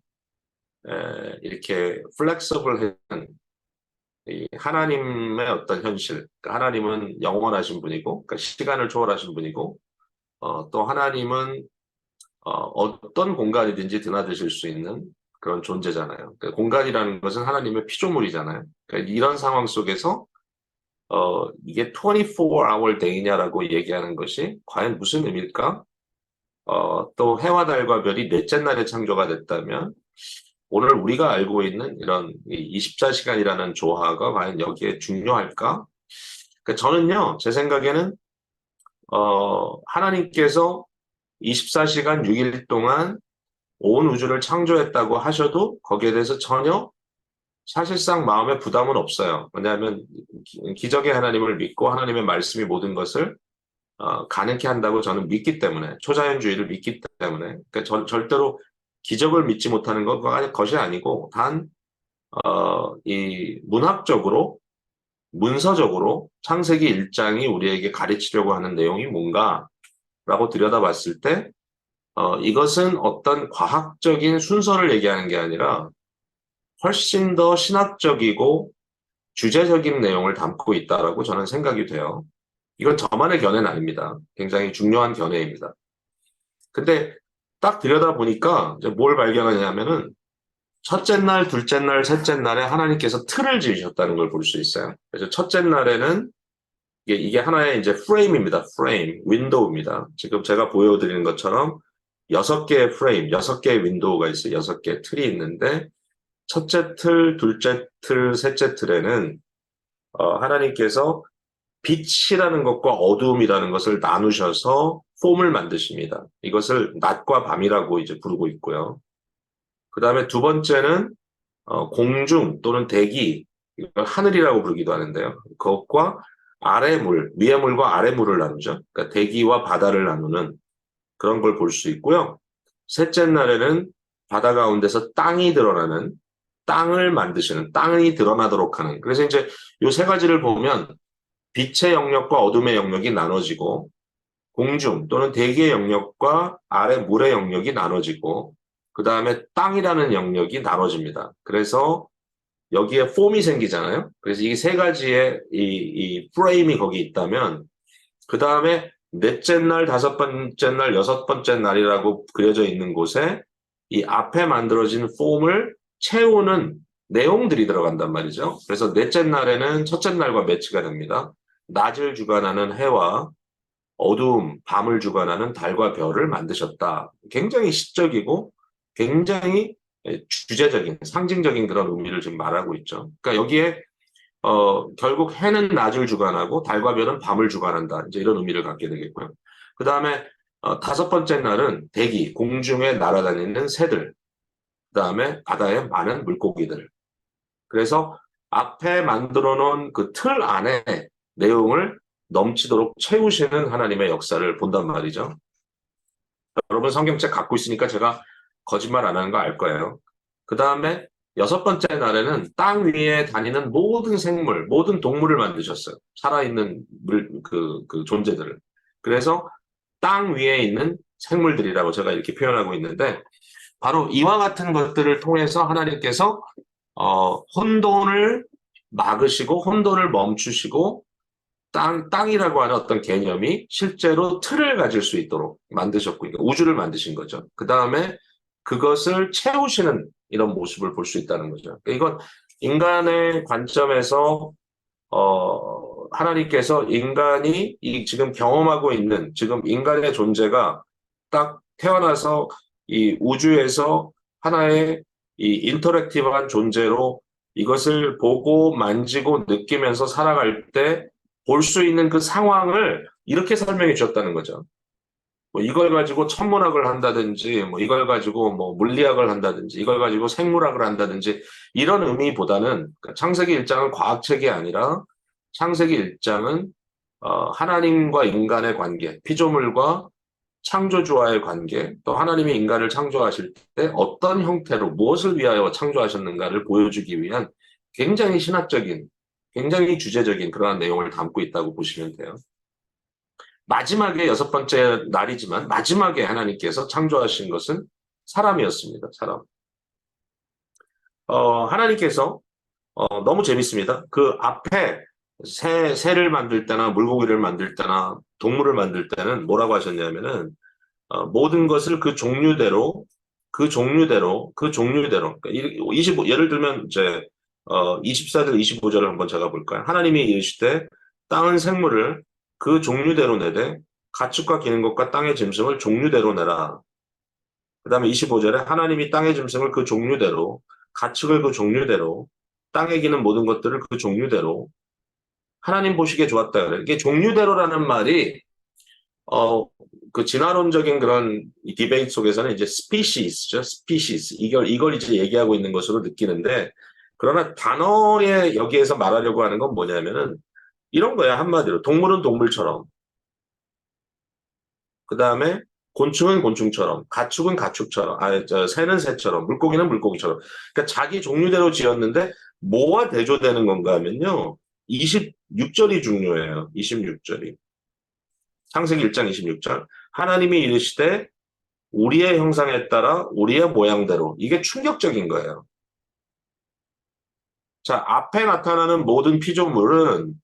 이렇게 플렉서블한 이 하나님의 어떤 현실, 그러니까 하나님은 영원하신 분이고, 그러니까 시간을 초월하신 분이고, 또 하나님은 어떤 공간이든지 드나드실 수 있는 그런 존재잖아요. 그러니까 공간이라는 것은 하나님의 피조물이잖아요. 그러니까 이런 상황 속에서 이게 24hour day냐라고 얘기하는 것이 과연 무슨 의미일까? 또 해와 달과 별이 넷째 날에 창조가 됐다면 오늘 우리가 알고 있는 이런 24시간이라는 조화가 과연 여기에 중요할까? 그러니까 저는요, 제 생각에는 하나님께서 24시간 6일 동안 온 우주를 창조했다고 하셔도 거기에 대해서 전혀 사실상 마음에 부담은 없어요. 왜냐하면 기적의 하나님을 믿고 하나님의 말씀이 모든 것을 가능케 한다고 저는 믿기 때문에 초자연주의를 믿기 때문에 그러니까 절대로 기적을 믿지 못하는 것이 아니고 단 이 문학적으로 문서적으로 창세기 1장이 우리에게 가르치려고 하는 내용이 뭔가라고 들여다봤을 때 이것은 어떤 과학적인 순서를 얘기하는 게 아니라 훨씬 더 신학적이고 주제적인 내용을 담고 있다라고 저는 생각이 돼요. 이건 저만의 견해는 아닙니다. 굉장히 중요한 견해입니다. 근데 딱 들여다보니까 뭘 발견하냐면은 첫째 날, 둘째 날, 셋째 날에 하나님께서 틀을 지으셨다는 걸 볼 수 있어요. 그래서 첫째 날에는 이게 하나의 이제 프레임입니다. 프레임, 윈도우입니다. 지금 제가 보여드리는 것처럼 6개의 프레임, 6개의 윈도우가 있어요. 6개의 틀이 있는데 첫째 틀, 둘째 틀, 셋째 틀에는 하나님께서 빛이라는 것과 어두움이라는 것을 나누셔서 폼을 만드십니다. 이것을 낮과 밤이라고 이제 부르고 있고요. 그 다음에 두 번째는 공중 또는 대기, 이걸 하늘이라고 부르기도 하는데요. 그것과 아래 물, 위의 물과 아래 물을 나누죠. 그러니까 대기와 바다를 나누는 그런 걸 볼 수 있고요. 셋째 날에는 바다 가운데서 땅이 드러나는, 땅을 만드시는, 땅이 드러나도록 하는. 그래서 이제 요 세 가지를 보면 빛의 영역과 어둠의 영역이 나눠지고, 공중 또는 대기의 영역과 아래 물의 영역이 나눠지고, 그 다음에 땅이라는 영역이 나눠집니다. 그래서 여기에 폼이 생기잖아요. 그래서 이 세 가지의 이 프레임이 거기 있다면, 그 다음에 넷째 날, 다섯 번째 날, 여섯 번째 날이라고 그려져 있는 곳에 이 앞에 만들어진 폼을 채우는 내용들이 들어간단 말이죠. 그래서 넷째 날에는 첫째 날과 매치가 됩니다. 낮을 주관하는 해와 어두움, 밤을 주관하는 달과 별을 만드셨다. 굉장히 시적이고 굉장히 주제적인, 상징적인 그런 의미를 지금 말하고 있죠. 그러니까 여기에 결국 해는 낮을 주관하고 달과 별은 밤을 주관한다. 이제 이런 의미를 갖게 되겠고요. 그 다음에 다섯 번째 날은 대기, 공중에 날아다니는 새들. 그 다음에 바다에 많은 물고기들. 그래서 앞에 만들어 놓은 그 틀 안에 내용을 넘치도록 채우시는 하나님의 역사를 본단 말이죠. 여러분 성경책 갖고 있으니까 제가 거짓말 안 하는 거 알 거예요. 그 다음에 여섯 번째 날에는 땅 위에 다니는 모든 생물, 모든 동물을 만드셨어요. 살아있는 그 존재들을. 그래서 땅 위에 있는 생물들이라고 제가 이렇게 표현하고 있는데, 바로 이와 같은 것들을 통해서 하나님께서 혼돈을 막으시고 혼돈을 멈추시고 땅이라고 하는 어떤 개념이 실제로 틀을 가질 수 있도록 만드셨고, 그러니까 우주를 만드신 거죠. 그 다음에 그것을 채우시는 이런 모습을 볼 수 있다는 거죠. 그러니까 이건 인간의 관점에서 하나님께서 인간이 지금 경험하고 있는 지금 인간의 존재가 딱 태어나서 이 우주에서 하나의 이 인터랙티브한 존재로 이것을 보고 만지고 느끼면서 살아갈 때 볼 수 있는 그 상황을 이렇게 설명해 주셨다는 거죠. 뭐 이걸 가지고 천문학을 한다든지, 뭐 이걸 가지고 뭐 물리학을 한다든지, 이걸 가지고 생물학을 한다든지 이런 의미보다는 그러니까 창세기 1장은 과학책이 아니라 창세기 1장은 하나님과 인간의 관계, 피조물과 창조주와의 관계, 또 하나님이 인간을 창조하실 때 어떤 형태로 무엇을 위하여 창조하셨는가를 보여주기 위한 굉장히 신학적인, 굉장히 주제적인 그러한 내용을 담고 있다고 보시면 돼요. 마지막에 여섯 번째 날이지만 마지막에 하나님께서 창조하신 것은 사람이었습니다. 사람. 하나님께서 너무 재밌습니다. 그 앞에 새를 만들 때나 물고기를 만들 때나 동물을 만들 때는 뭐라고 하셨냐면은 모든 것을 그 종류대로 그러니까 25, 예를 들면 이제 24절 25절을 한번 제가 볼까요? 하나님이 이르시되 땅은 생물을 그 종류대로 내되 가축과 기는 것과 땅의 짐승을 종류대로 내라. 그 다음에 25절에 하나님이 땅의 짐승을 그 종류대로, 가축을 그 종류대로, 땅에 기는 모든 것들을 그 종류대로 하나님 보시기에 좋았다. 이게 종류대로라는 말이 그 진화론적인 그런 디베이트 속에서는 이제 스피시스죠. 스피시스. 이걸 이제 얘기하고 있는 것으로 느끼는데, 그러나 단어에 여기에서 말하려고 하는 건 뭐냐면은 이런 거야. 한마디로 동물은 동물처럼, 그 다음에 곤충은 곤충처럼, 가축은 가축처럼, 새는 새처럼, 물고기는 물고기처럼. 그러니까 자기 종류대로 지었는데 뭐와 대조되는 건가 하면요. 26절이 중요해요. 26절이. 창세기 1장 26절. 하나님이 이르시되 우리의 형상에 따라 우리의 모양대로. 이게 충격적인 거예요. 자, 앞에 나타나는 모든 피조물은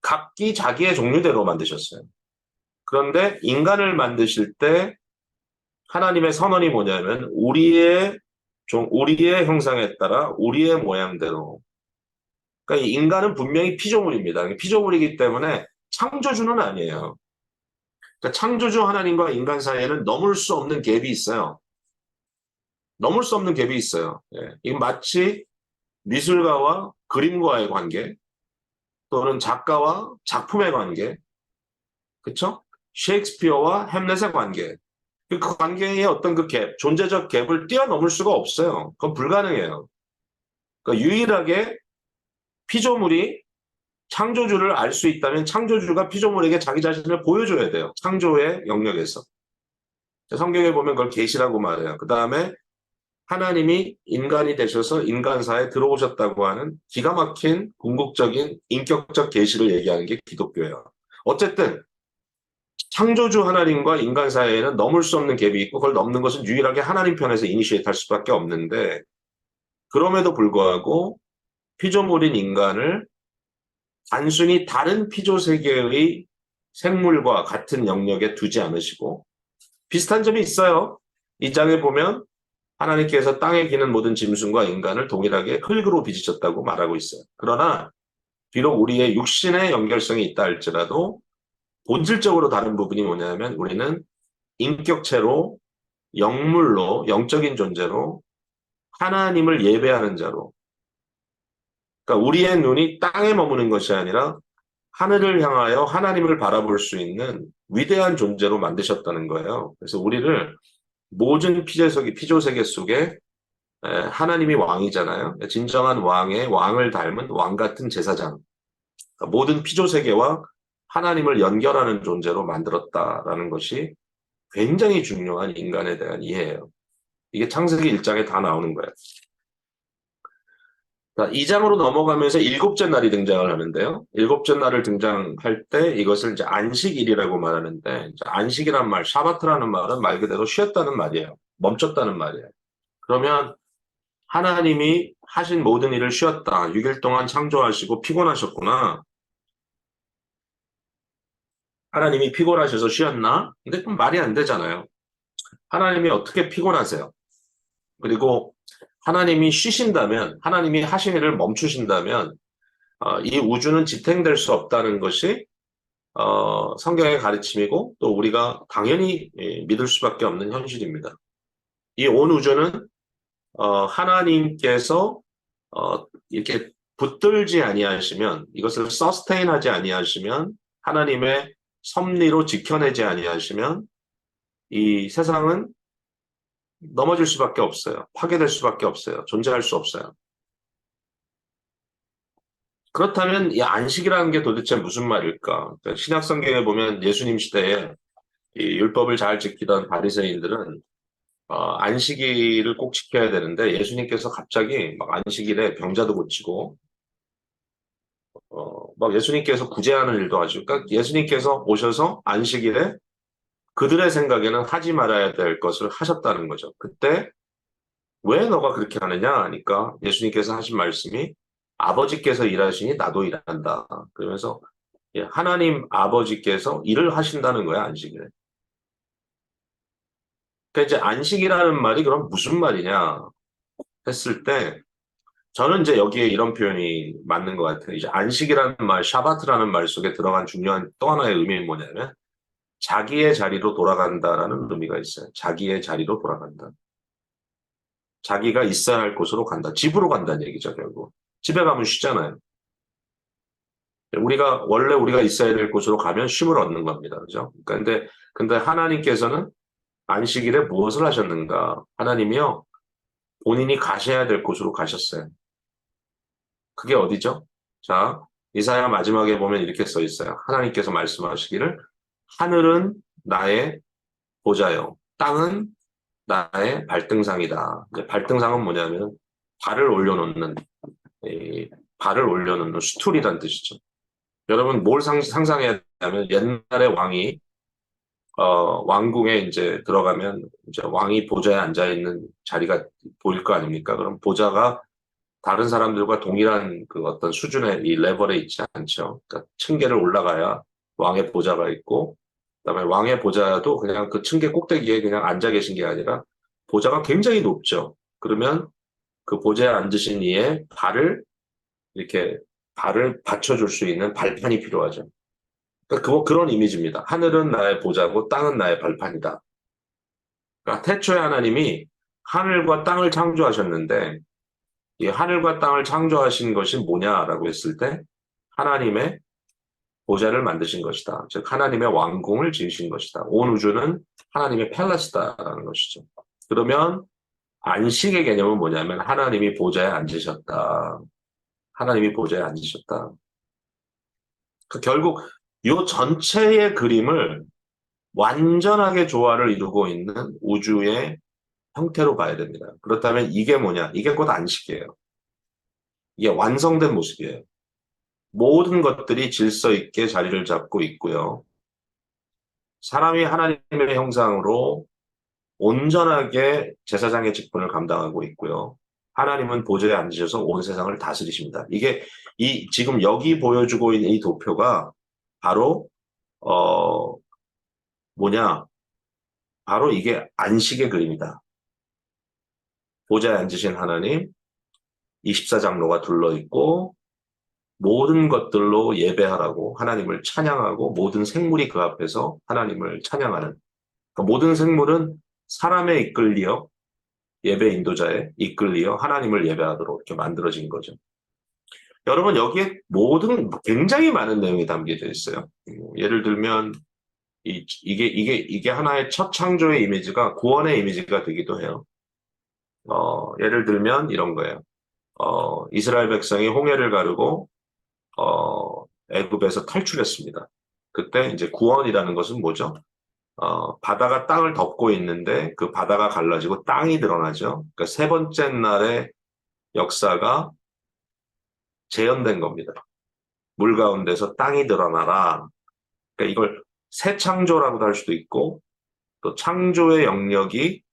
각기 자기의 종류대로 만드셨어요. 그런데 인간을 만드실 때 하나님의 선언이 뭐냐면 우리의 좀 우리의 형상에 따라 우리의 모양대로. 그러니까 이 인간은 분명히 피조물입니다. 피조물이기 때문에 창조주는 아니에요. 그러니까 창조주 하나님과 인간 사이에는 넘을 수 없는 갭이 있어요. 넘을 수 없는 갭이 있어요. 예. 이건 마치 미술가와 그림과의 관계, 또는 작가와 작품의 관계, 그쵸? 셰익스피어와 햄릿의 관계. 그 관계의 어떤 그 갭, 존재적 갭을 뛰어넘을 수가 없어요. 그건 불가능해요. 그러니까 유일하게 피조물이 창조주를 알 수 있다면 창조주가 피조물에게 자기 자신을 보여줘야 돼요. 창조의 영역에서. 성경에 보면 그걸 계시라고 말해요. 그 다음에 하나님이 인간이 되셔서 인간사에 들어오셨다고 하는 기가 막힌 궁극적인 인격적 계시를 얘기하는 게 기독교예요. 어쨌든 창조주 하나님과 인간 사이에는 넘을 수 없는 갭이 있고 그걸 넘는 것은 유일하게 하나님 편에서 이니시에이트 할 수밖에 없는데, 그럼에도 불구하고 피조물인 인간을 단순히 다른 피조 세계의 생물과 같은 영역에 두지 않으시고 비슷한 점이 있어요. 이 장에 보면 하나님께서 땅에 기는 모든 짐승과 인간을 동일하게 흙으로 빚으셨다고 말하고 있어요. 그러나 비록 우리의 육신의 연결성이 있다 할지라도 본질적으로 다른 부분이 뭐냐면 우리는 인격체로, 영물로, 영적인 존재로 하나님을 예배하는 자로, 그러니까 우리의 눈이 땅에 머무는 것이 아니라 하늘을 향하여 하나님을 바라볼 수 있는 위대한 존재로 만드셨다는 거예요. 그래서 우리를 모든 피조 세계 속에 하나님이 왕이잖아요. 진정한 왕의 왕을 닮은 왕 같은 제사장. 그러니까 모든 피조 세계와 하나님을 연결하는 존재로 만들었다라는 것이 굉장히 중요한 인간에 대한 이해예요. 이게 창세기 1장에 다 나오는 거예요. 자, 2장으로 넘어가면서 일곱째 날이 등장을 하는데요. 일곱째 날을 등장할 때 이것을 이제 안식일이라고 말하는데, 이제 안식이란 말, 샤바트라는 말은 말 그대로 쉬었다는 말이에요. 멈췄다는 말이에요. 그러면 하나님이 하신 모든 일을 쉬었다. 6일 동안 창조하시고 피곤하셨구나. 하나님이 피곤하셔서 쉬었나? 근데 좀 말이 안 되잖아요. 하나님이 어떻게 피곤하세요? 그리고 하나님이 쉬신다면, 하나님이 하신 일을 멈추신다면 이 우주는 지탱될 수 없다는 것이 성경의 가르침이고 또 우리가 당연히 믿을 수밖에 없는 현실입니다. 이 온 우주는 하나님께서 이렇게 붙들지 아니하시면, 이것을 서스테인하지 아니하시면, 하나님의 섭리로 지켜내지 아니하시면 이 세상은 넘어질 수밖에 없어요. 파괴될 수밖에 없어요. 존재할 수 없어요. 그렇다면 이 안식이라는 게 도대체 무슨 말일까? 그러니까 신약 성경에 보면 예수님 시대에 이 율법을 잘 지키던 바리새인들은 안식일을 꼭 지켜야 되는데 예수님께서 갑자기 막 안식일에 병자도 고치고 막 예수님께서 구제하는 일도 하시고, 그러니까 예수님께서 오셔서 안식일에 그들의 생각에는 하지 말아야 될 것을 하셨다는 거죠. 그때 왜 너가 그렇게 하느냐 하니까 예수님께서 하신 말씀이 아버지께서 일하시니 나도 일한다. 그러면서 하나님 아버지께서 일을 하신다는 거야, 안식일에. 그러니까 이제 안식이라는 말이 그럼 무슨 말이냐 했을 때 저는 이제 여기에 이런 표현이 맞는 것 같아요. 이제 안식이라는 말, 샤바트라는 말 속에 들어간 중요한 또 하나의 의미는 뭐냐면 자기의 자리로 돌아간다라는 의미가 있어요. 자기의 자리로 돌아간다. 자기가 있어야 할 곳으로 간다. 집으로 간다는 얘기죠, 결국. 집에 가면 쉬잖아요. 원래 우리가 있어야 될 곳으로 가면 쉼을 얻는 겁니다. 그죠? 근데 하나님께서는 안식일에 무엇을 하셨는가? 하나님이요, 본인이 가셔야 될 곳으로 가셨어요. 그게 어디죠? 자, 이사야 마지막에 보면 이렇게 써 있어요. 하나님께서 말씀하시기를 하늘은 나의 보좌요, 땅은 나의 발등상이다. 발등상은 뭐냐면 발을 올려놓는 스툴이란 뜻이죠. 여러분 뭘 상상해야 되냐면 옛날에 왕이 왕궁에 이제 들어가면 이제 왕이 보좌에 앉아 있는 자리가 보일 거 아닙니까? 그럼 보좌가 다른 사람들과 동일한 그 어떤 수준의 이 레벨에 있지 않죠. 그러니까 층계를 올라가야 왕의 보좌가 있고, 그다음에 왕의 보좌도 그냥 그 층계 꼭대기에 그냥 앉아 계신 게 아니라 보좌가 굉장히 높죠. 그러면 그 보좌에 앉으신 이의 발을 받쳐줄 수 있는 발판이 필요하죠. 그러니까 그런 이미지입니다. 하늘은 나의 보좌고 땅은 나의 발판이다. 그러니까 태초에 하나님이 하늘과 땅을 창조하셨는데 이 하늘과 땅을 창조하신 것이 뭐냐라고 했을 때 하나님의 보좌를 만드신 것이다. 즉 하나님의 왕궁을 지으신 것이다. 온 우주는 하나님의 팰러스다라는 것이죠. 그러면 안식의 개념은 뭐냐면 하나님이 보좌에 앉으셨다. 하나님이 보좌에 앉으셨다. 결국 이 전체의 그림을 완전하게 조화를 이루고 있는 우주의 형태로 봐야 됩니다. 그렇다면 이게 뭐냐? 이게 곧 안식이에요. 이게 완성된 모습이에요. 모든 것들이 질서 있게 자리를 잡고 있고요. 사람이 하나님의 형상으로 온전하게 제사장의 직분을 감당하고 있고요. 하나님은 보좌에 앉으셔서 온 세상을 다스리십니다. 이게 지금 여기 보여주고 있는 이 도표가 바로 뭐냐? 바로 이게 안식의 그림이다. 보좌에 앉으신 하나님, 24장로가 둘러있고 모든 것들로 예배하라고 하나님을 찬양하고 모든 생물이 그 앞에서 하나님을 찬양하는 그러니까 모든 생물은 사람에 이끌리어 예배 인도자에 이끌리어 하나님을 예배하도록 이렇게 만들어진 거죠. 여러분 여기에 굉장히 많은 내용이 담겨져 있어요. 예를 들면 이게 하나의 첫 창조의 이미지가 구원의 이미지가 되기도 해요. 예를 들면 이런 거예요. 이스라엘 백성이 홍해를 가르고 애굽에서 탈출했습니다. 그때 이제 구원이라는 것은 뭐죠? 바다가 땅을 덮고 있는데 그 바다가 갈라지고 땅이 드러나죠. 그러니까 세 번째 날의 역사가 재현된 겁니다. 물 가운데서 땅이 드러나라. 그러니까 이걸 새 창조라고도 할 수도 있고 또 창조의 영역이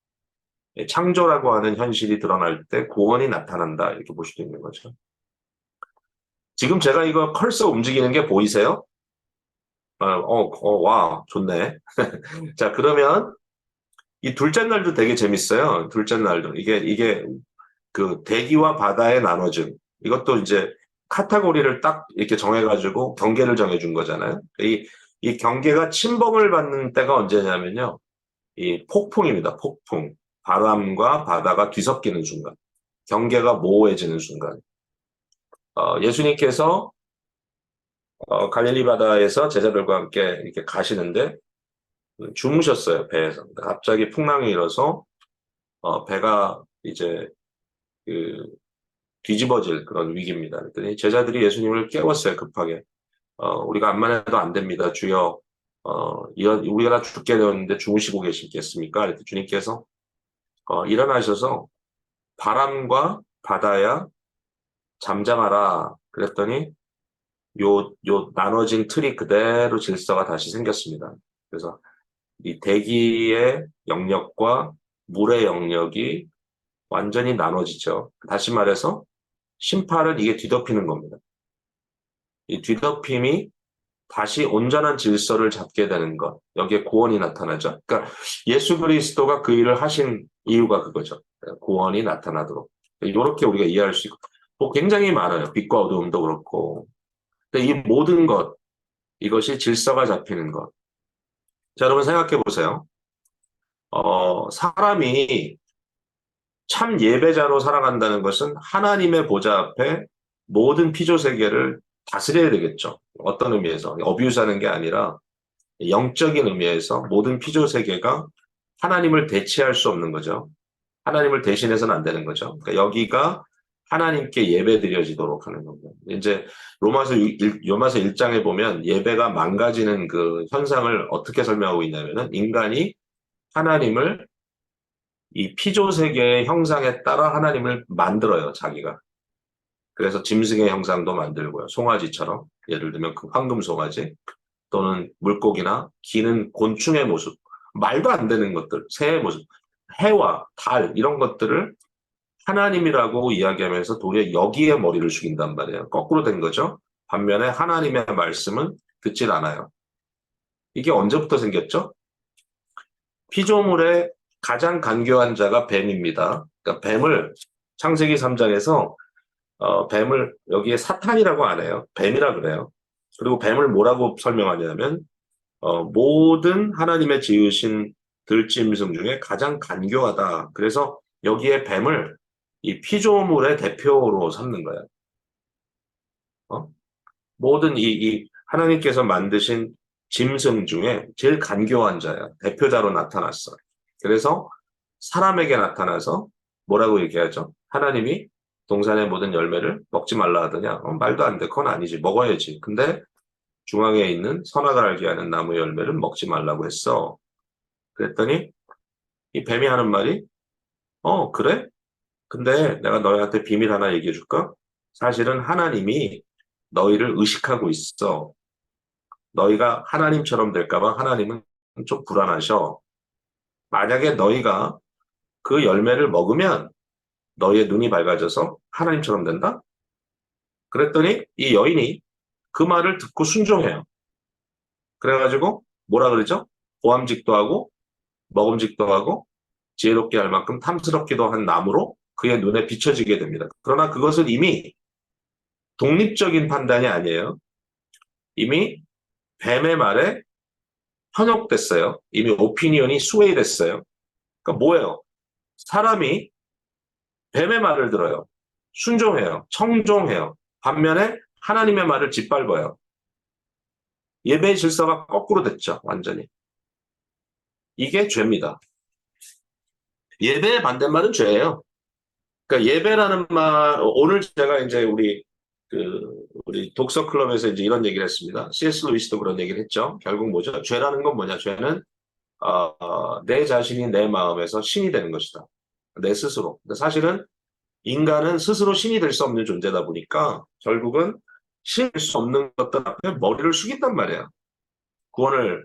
창조라고 하는 현실이 드러날 때 구원이 나타난다 이렇게 볼 수도 있는 거죠. 지금 제가 이거 컬서 움직이는 게 보이세요? 와, 좋네. 자, 그러면 이 둘째 날도 되게 재밌어요. 둘째 날도. 이게 그 대기와 바다의 나눠짐. 이것도 이제 카테고리를 딱 이렇게 정해가지고 경계를 정해준 거잖아요. 이 경계가 침범을 받는 때가 언제냐면요. 이 폭풍입니다. 폭풍. 바람과 바다가 뒤섞이는 순간. 경계가 모호해지는 순간. 예수님께서 갈릴리 바다에서 제자들과 함께 이렇게 가시는데 주무셨어요, 배에서. 갑자기 풍랑이 일어서 배가 이제 뒤집어질 그런 위기입니다. 그랬더니 제자들이 예수님을 깨웠어요, 급하게. 우리가 암만 해도 안 됩니다, 주여. 우리가 다 죽게 되었는데 주무시고 계시겠습니까? 그랬더니 주님께서 일어나셔서 바람과 바다야 잠잠하라. 그랬더니 요 나눠진 틀이 그대로 질서가 다시 생겼습니다. 그래서 이 대기의 영역과 물의 영역이 완전히 나눠지죠. 다시 말해서 심판은 이게 뒤덮이는 겁니다. 이 뒤덮임이 다시 온전한 질서를 잡게 되는 것. 여기에 구원이 나타나죠. 그러니까 예수 그리스도가 그 일을 하신 이유가 그거죠. 구원이 나타나도록. 이렇게 우리가 이해할 수 있고. 뭐 굉장히 많아요. 빛과 어두움도 그렇고. 이 모든 것, 이것이 질서가 잡히는 것. 자, 여러분 생각해 보세요. 사람이 참 예배자로 살아간다는 것은 하나님의 보좌 앞에 모든 피조 세계를 다스려야 되겠죠. 어떤 의미에서 어뷰스하는 게 아니라 영적인 의미에서 모든 피조 세계가 하나님을 대체할 수 없는 거죠. 하나님을 대신해서는 안 되는 거죠. 그러니까 여기가 하나님께 예배드려지도록 하는 겁니다. 이제 로마서 1장에 보면 예배가 망가지는 그 현상을 어떻게 설명하고 있냐면은 인간이 하나님을 이 피조 세계의 형상에 따라 하나님을 만들어요, 자기가. 그래서 짐승의 형상도 만들고요. 송아지처럼 예를 들면 그 황금 송아지 또는 물고기나 기는 곤충의 모습, 말도 안 되는 것들, 새의 모습, 해와 달 이런 것들을 하나님이라고 이야기하면서 도리어 여기에 머리를 숙인단 말이에요. 거꾸로 된 거죠. 반면에 하나님의 말씀은 듣질 않아요. 이게 언제부터 생겼죠? 피조물의 가장 간교한 자가 뱀입니다. 그러니까 뱀을 창세기 3장에서 뱀을 여기에 사탄이라고 안 해요. 뱀이라 그래요. 그리고 뱀을 뭐라고 설명하냐면 모든 하나님의 지으신 들짐승 중에 가장 간교하다. 그래서 여기에 뱀을 이 피조물의 대표로 삼는 거예요. 모든 이 하나님께서 만드신 짐승 중에 제일 간교한 자야. 대표자로 나타났어. 그래서 사람에게 나타나서 뭐라고 얘기하죠? 하나님이 동산의 모든 열매를 먹지 말라 하더냐? 말도 안 돼. 그건 아니지. 먹어야지. 근데 중앙에 있는 선악을 알게 하는 나무 열매를 먹지 말라고 했어. 그랬더니 이 뱀이 하는 말이 그래? 근데 내가 너희한테 비밀 하나 얘기해 줄까? 사실은 하나님이 너희를 의식하고 있어. 너희가 하나님처럼 될까 봐 하나님은 좀 불안하셔. 만약에 너희가 그 열매를 먹으면 너희의 눈이 밝아져서 하나님처럼 된다? 그랬더니 이 여인이 그 말을 듣고 순종해요. 그래가지고 뭐라 그러죠? 보암직도 하고 먹음직도 하고 지혜롭게 할 만큼 탐스럽기도 한 나무로 그의 눈에 비춰지게 됩니다. 그러나 그것은 이미 독립적인 판단이 아니에요. 이미 뱀의 말에 현혹됐어요. 이미 오피니언이 스웨이 됐어요. 그러니까 뭐예요? 사람이 뱀의 말을 들어요. 순종해요. 청종해요. 반면에 하나님의 말을 짓밟아요. 예배의 질서가 거꾸로 됐죠. 완전히. 이게 죄입니다. 예배의 반대말은 죄예요. 그러니까 예배라는 말, 오늘 제가 이제 우리 독서 클럽에서 이제 이런 얘기를 했습니다. C.S. 루이스도 그런 얘기를 했죠. 결국 뭐죠? 죄라는 건 뭐냐? 죄는 내 자신이 내 마음에서 신이 되는 것이다. 내 스스로. 근데 사실은 인간은 스스로 신이 될 수 없는 존재다 보니까 결국은 신이 될 수 없는 것들 앞에 머리를 숙인단 말이야.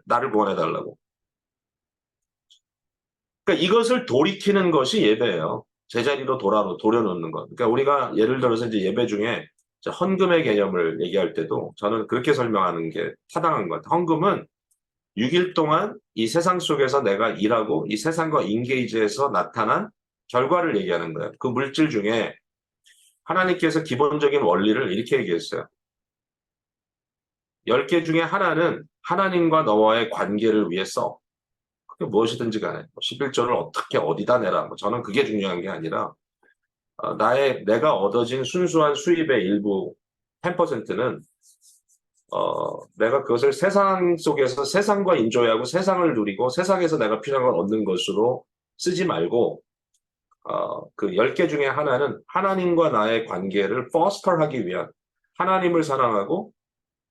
나를 구원해달라고. 그러니까 이것을 돌이키는 것이 예배예요. 제자리로 돌려놓는 것. 그러니까 우리가 예를 들어서 이제 예배 중에 헌금의 개념을 얘기할 때도 저는 그렇게 설명하는 게 타당한 것 같아요. 헌금은 6일 동안 이 세상 속에서 내가 일하고 이 세상과 인게이지해서 나타난 결과를 얘기하는 거예요. 그 물질 중에 하나님께서 기본적인 원리를 이렇게 얘기했어요. 10개 중에 하나는 하나님과 너와의 관계를 위해 써. 그게 무엇이든지 간에 11조를 어떻게 어디다 내라. 저는 그게 중요한 게 아니라 내가 얻어진 순수한 수입의 일부 10%는 내가 그것을 세상 속에서 세상과 인조하고 세상을 누리고 세상에서 내가 필요한 걸 얻는 것으로 쓰지 말고 그 10개 중에 하나는 하나님과 나의 관계를 포스터하기 위한 하나님을 사랑하고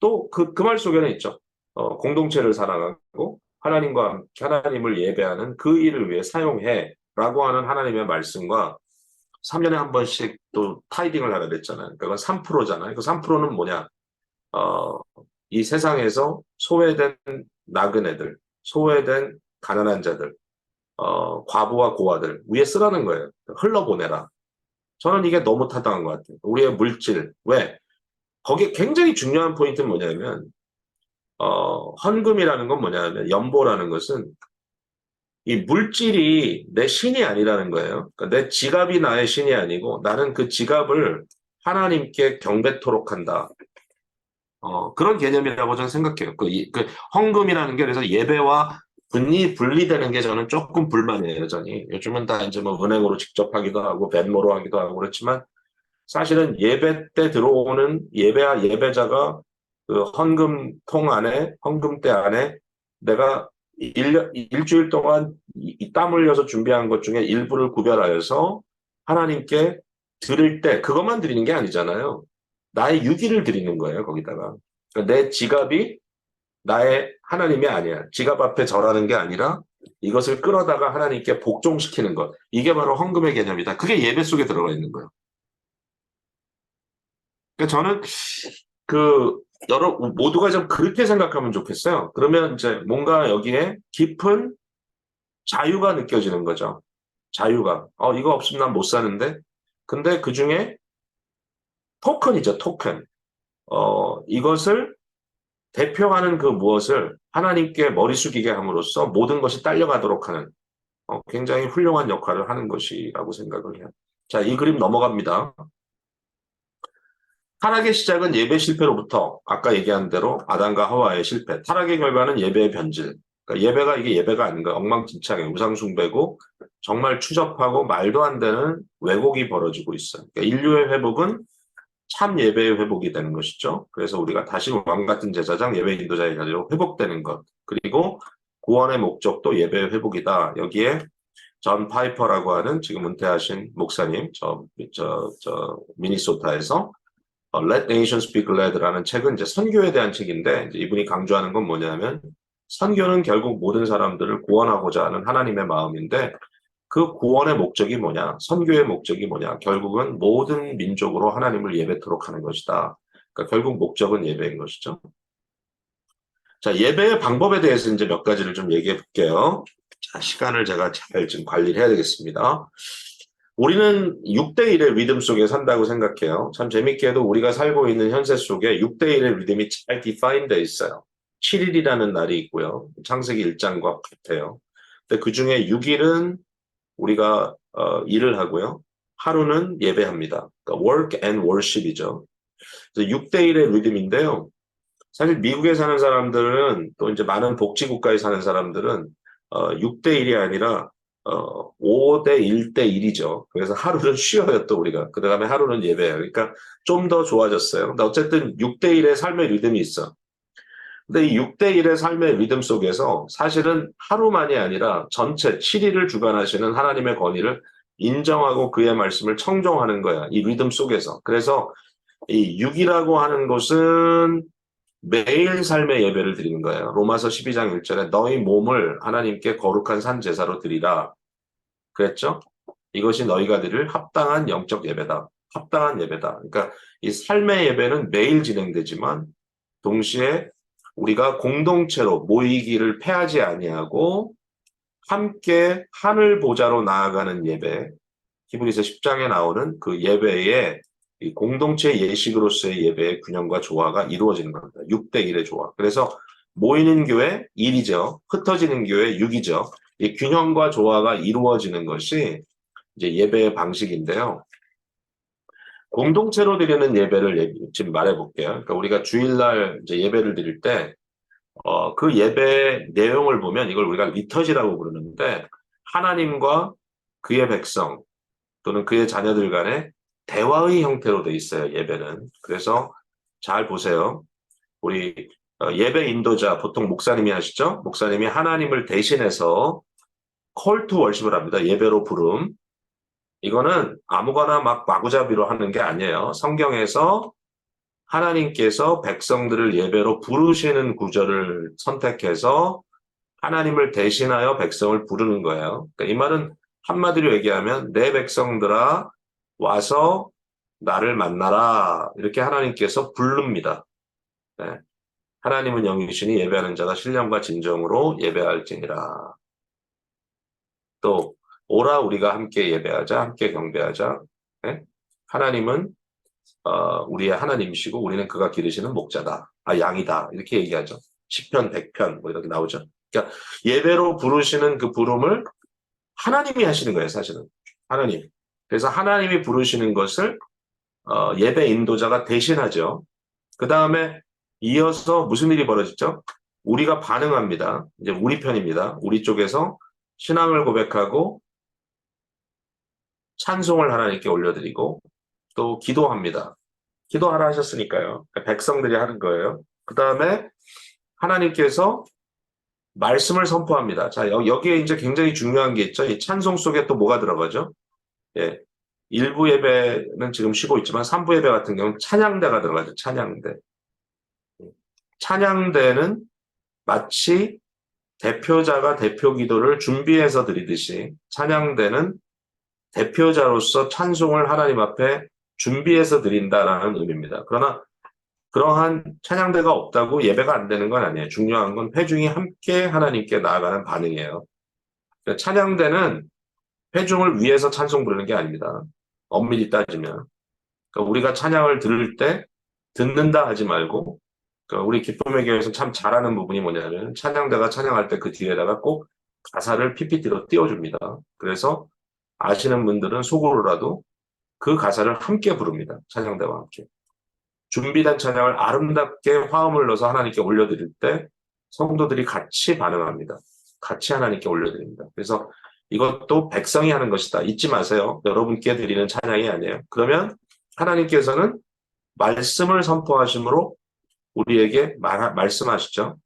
또 그 말 속에는 있죠. 공동체를 사랑하고 하나님을 예배하는 그 일을 위해 사용해 라고 하는 하나님의 말씀과 3년에 한 번씩 또 타이딩을 하라 그랬잖아요. 그건 3%잖아요. 그 3%는 뭐냐? 이 세상에서 소외된 나그네들, 소외된 가난한 자들, 과부와 고아들 위에 쓰라는 거예요. 흘러보내라. 저는 이게 너무 타당한 것 같아요. 우리의 물질. 왜? 거기에 굉장히 중요한 포인트는 뭐냐면 헌금이라는 건 뭐냐면 연보라는 것은 이 물질이 내 신이 아니라는 거예요. 그러니까 내 지갑이 나의 신이 아니고 나는 그 지갑을 하나님께 경배토록 한다. 그런 개념이라고 저는 생각해요. 그 헌금이라는 게 그래서 예배와 분리되는 게 저는 조금 불만이에요, 여전히. 요즘은 다 이제 뭐 은행으로 직접 하기도 하고, 벤모로 하기도 하고 그렇지만, 사실은 예배 때 들어오는 예배자가 그 헌금대 안에 내가 일주일 동안 땀 흘려서 준비한 것 중에 일부를 구별하여서 하나님께 드릴 때 그것만 드리는 게 아니잖아요. 나의 유기를 드리는 거예요, 거기다가. 그러니까 내 지갑이 나의 하나님이 아니야. 지갑 앞에 절하는 게 아니라 이것을 끌어다가 하나님께 복종시키는 것. 이게 바로 헌금의 개념이다. 그게 예배 속에 들어가 있는 거예요. 그러니까 저는 모두가 좀 그렇게 생각하면 좋겠어요. 그러면 이제 뭔가 여기에 깊은 자유가 느껴지는 거죠. 자유가. 이거 없으면 난 못 사는데. 근데 그 중에 토큰이죠, 토큰. 이것을 대표하는 그 무엇을 하나님께 머리 숙이게 함으로써 모든 것이 딸려가도록 하는 굉장히 훌륭한 역할을 하는 것이라고 생각을 해요. 자, 이 그림 넘어갑니다. 타락의 시작은 예배 실패로부터 아까 얘기한 대로 아담과 하와의 실패, 타락의 결과는 예배의 변질. 그러니까 예배가 이게 예배가 아닌가 엉망진창의 우상숭배고 정말 추접하고 말도 안 되는 왜곡이 벌어지고 있어요. 그러니까 인류의 회복은 참 예배의 회복이 되는 것이죠. 그래서 우리가 다시 왕 같은 제사장 예배 인도자의 자리로 회복되는 것. 그리고 구원의 목적도 예배의 회복이다. 여기에 전 파이퍼라고 하는 지금 은퇴하신 목사님, 미니소타에서 Let Nations Be Glad라는 책은 이제 선교에 대한 책인데 이제 이분이 강조하는 건 뭐냐면 선교는 결국 모든 사람들을 구원하고자 하는 하나님의 마음인데 그 구원의 목적이 뭐냐? 선교의 목적이 뭐냐? 결국은 모든 민족으로 하나님을 예배토록 하는 것이다. 그러니까 결국 목적은 예배인 것이죠. 자, 예배의 방법에 대해서 이제 몇 가지를 좀 얘기해 볼게요. 자, 시간을 제가 잘 좀 관리를 해야 되겠습니다. 우리는 6대1의 리듬 속에 산다고 생각해요. 참 재밌게도 우리가 살고 있는 현세 속에 6대1의 리듬이 잘 디파인되어 있어요. 7일이라는 날이 있고요. 창세기 1장과 같아요. 근데 그 중에 6일은 우리가 일을 하고요. 하루는 예배합니다. 그러니까 work and worship이죠. 그래서 6대1의 리듬인데요. 사실 미국에 사는 사람들은 또 이제 많은 복지국가에 사는 사람들은 6대1이 아니라 5대1대1이죠. 그래서 하루는 쉬어요, 또 우리가. 그 다음에 하루는 예배예요. 그러니까 좀 더 좋아졌어요. 근데 어쨌든 6대1의 삶의 리듬이 있어. 근데 이 6대1의 삶의 리듬 속에서 사실은 하루만이 아니라 전체 7일을 주관하시는 하나님의 권위를 인정하고 그의 말씀을 청종하는 거야. 이 리듬 속에서. 그래서 이 6이라고 하는 것은 매일 삶의 예배를 드리는 거예요. 로마서 12장 1절에 너희 몸을 하나님께 거룩한 산 제사로 드리라. 그랬죠? 이것이 너희가 드릴 합당한 영적 예배다. 합당한 예배다. 그러니까 이 삶의 예배는 매일 진행되지만 동시에 우리가 공동체로 모이기를 패하지 아니하고 함께 하늘 보좌로 나아가는 예배, 히브리서 10장에 나오는 그 예배의 이 공동체 예식으로서의 예배의 균형과 조화가 이루어지는 겁니다. 6대1의 조화. 그래서 모이는 교회 1이죠. 흩어지는 교회 6이죠. 이 균형과 조화가 이루어지는 것이 이제 예배의 방식인데요. 공동체로 드리는 예배를 지금 말해볼게요. 그러니까 우리가 주일날 이제 예배를 드릴 때, 그 예배 내용을 보면 이걸 우리가 리터지라고 부르는데, 하나님과 그의 백성 또는 그의 자녀들 간의 대화의 형태로 돼 있어요, 예배는. 그래서 잘 보세요. 우리 예배 인도자, 보통 목사님이 하시죠? 목사님이 하나님을 대신해서 call to worship을 합니다. 예배로 부름. 이거는 아무거나 막 마구잡이로 하는 게 아니에요. 성경에서 하나님께서 백성들을 예배로 부르시는 구절을 선택해서 하나님을 대신하여 백성을 부르는 거예요. 그러니까 이 말은 한마디로 얘기하면 내 백성들아 와서 나를 만나라. 이렇게 하나님께서 부릅니다. 네. 하나님은 영이시니 예배하는 자가 신령과 진정으로 예배할지니라. 또 오라 우리가 함께 예배하자, 함께 경배하자. 네? 하나님은 우리의 하나님이시고 우리는 그가 기르시는 목자다. 양이다. 이렇게 얘기하죠. 10편, 100편 뭐 이렇게 나오죠. 그러니까 예배로 부르시는 그 부름을 하나님이 하시는 거예요, 사실은. 하나님. 그래서 하나님이 부르시는 것을 예배 인도자가 대신하죠. 그 다음에 이어서 무슨 일이 벌어지죠? 우리가 반응합니다. 이제 우리 편입니다. 우리 쪽에서 신앙을 고백하고 찬송을 하나님께 올려드리고 또 기도합니다. 기도하라 하셨으니까요. 백성들이 하는 거예요. 그 다음에 하나님께서 말씀을 선포합니다. 자, 여기에 이제 굉장히 중요한 게 있죠. 이 찬송 속에 또 뭐가 들어가죠? 예. 1부 예배는 지금 쉬고 있지만 3부 예배 같은 경우는 찬양대가 들어가죠. 찬양대. 찬양대는 마치 대표자가 대표 기도를 준비해서 드리듯이 찬양대는 대표자로서 찬송을 하나님 앞에 준비해서 드린다라는 의미입니다. 그러나 그러한 찬양대가 없다고 예배가 안 되는 건 아니에요. 중요한 건 회중이 함께 하나님께 나아가는 반응이에요. 그러니까 찬양대는 회중을 위해서 찬송 부르는 게 아닙니다. 엄밀히 따지면. 그러니까 우리가 찬양을 들을 때 듣는다 하지 말고 그러니까 우리 기쁨의 교회에서 참 잘하는 부분이 뭐냐면 찬양대가 찬양할 때 그 뒤에다가 꼭 가사를 PPT로 띄워줍니다. 그래서 아시는 분들은 속으로라도 그 가사를 함께 부릅니다. 찬양대와 함께. 준비된 찬양을 아름답게 화음을 넣어서 하나님께 올려드릴 때 성도들이 같이 반응합니다. 같이 하나님께 올려드립니다. 그래서 이것도 백성이 하는 것이다. 잊지 마세요. 여러분께 드리는 찬양이 아니에요. 그러면 하나님께서는 말씀을 선포하심으로 우리에게 말씀하시죠.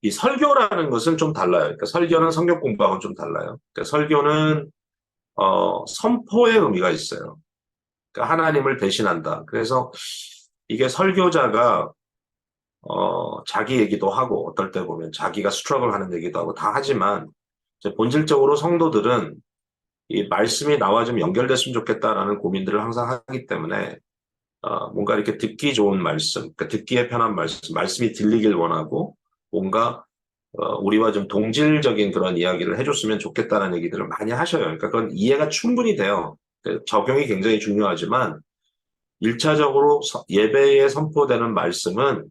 이 설교라는 것은 좀 달라요. 그러니까 설교는 성경 공부하고는 좀 달라요. 그러니까 설교는 선포의 의미가 있어요. 그러니까 하나님을 대신한다. 그래서 이게 설교자가 자기 얘기도 하고 어떨 때 보면 자기가 스트러글 하는 얘기도 하고 다 하지만 이제 본질적으로 성도들은 이 말씀이 나와 좀 연결됐으면 좋겠다라는 고민들을 항상 하기 때문에 뭔가 이렇게 듣기 좋은 말씀, 그러니까 듣기에 편한 말씀, 말씀이 들리길 원하고 뭔가 우리와 좀 동질적인 그런 이야기를 해줬으면 좋겠다는 얘기들을 많이 하셔요. 그러니까 그건 이해가 충분히 돼요. 적용이 굉장히 중요하지만 1차적으로 예배에 선포되는 말씀은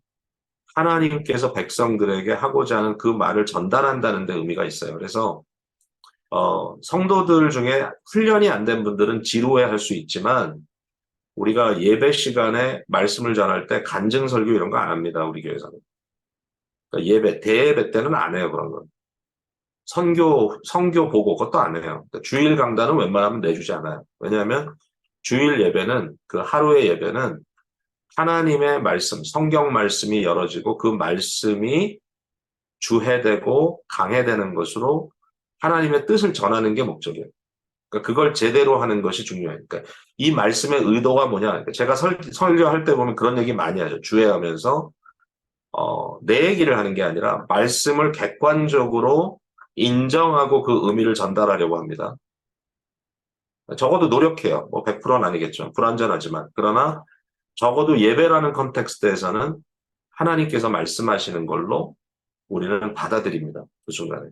하나님께서 백성들에게 하고자 하는 그 말을 전달한다는 데 의미가 있어요. 그래서 성도들 중에 훈련이 안 된 분들은 지루해할 수 있지만 우리가 예배 시간에 말씀을 전할 때 간증 설교 이런 거 안 합니다. 우리 교회에서는. 그러니까 예배, 대예배 때는 안 해요. 그런 건. 성교 보고 그것도 안 해요. 그러니까 주일 강단은 웬만하면 내주지 않아요. 왜냐하면 주일 예배는 그 하루의 예배는 하나님의 말씀, 성경 말씀이 열어지고 그 말씀이 주해되고 강해되는 것으로 하나님의 뜻을 전하는 게 목적이에요. 그러니까 그걸 제대로 하는 것이 중요해요. 그러니까 이 말씀의 의도가 뭐냐. 그러니까 제가 설교할 때 보면 그런 얘기 많이 하죠. 주해하면서 내 얘기를 하는 게 아니라 말씀을 객관적으로 인정하고 그 의미를 전달하려고 합니다. 적어도 노력해요. 뭐 100%는 아니겠죠. 불완전하지만. 그러나 적어도 예배라는 컨텍스트에서는 하나님께서 말씀하시는 걸로 우리는 받아들입니다. 그 순간에.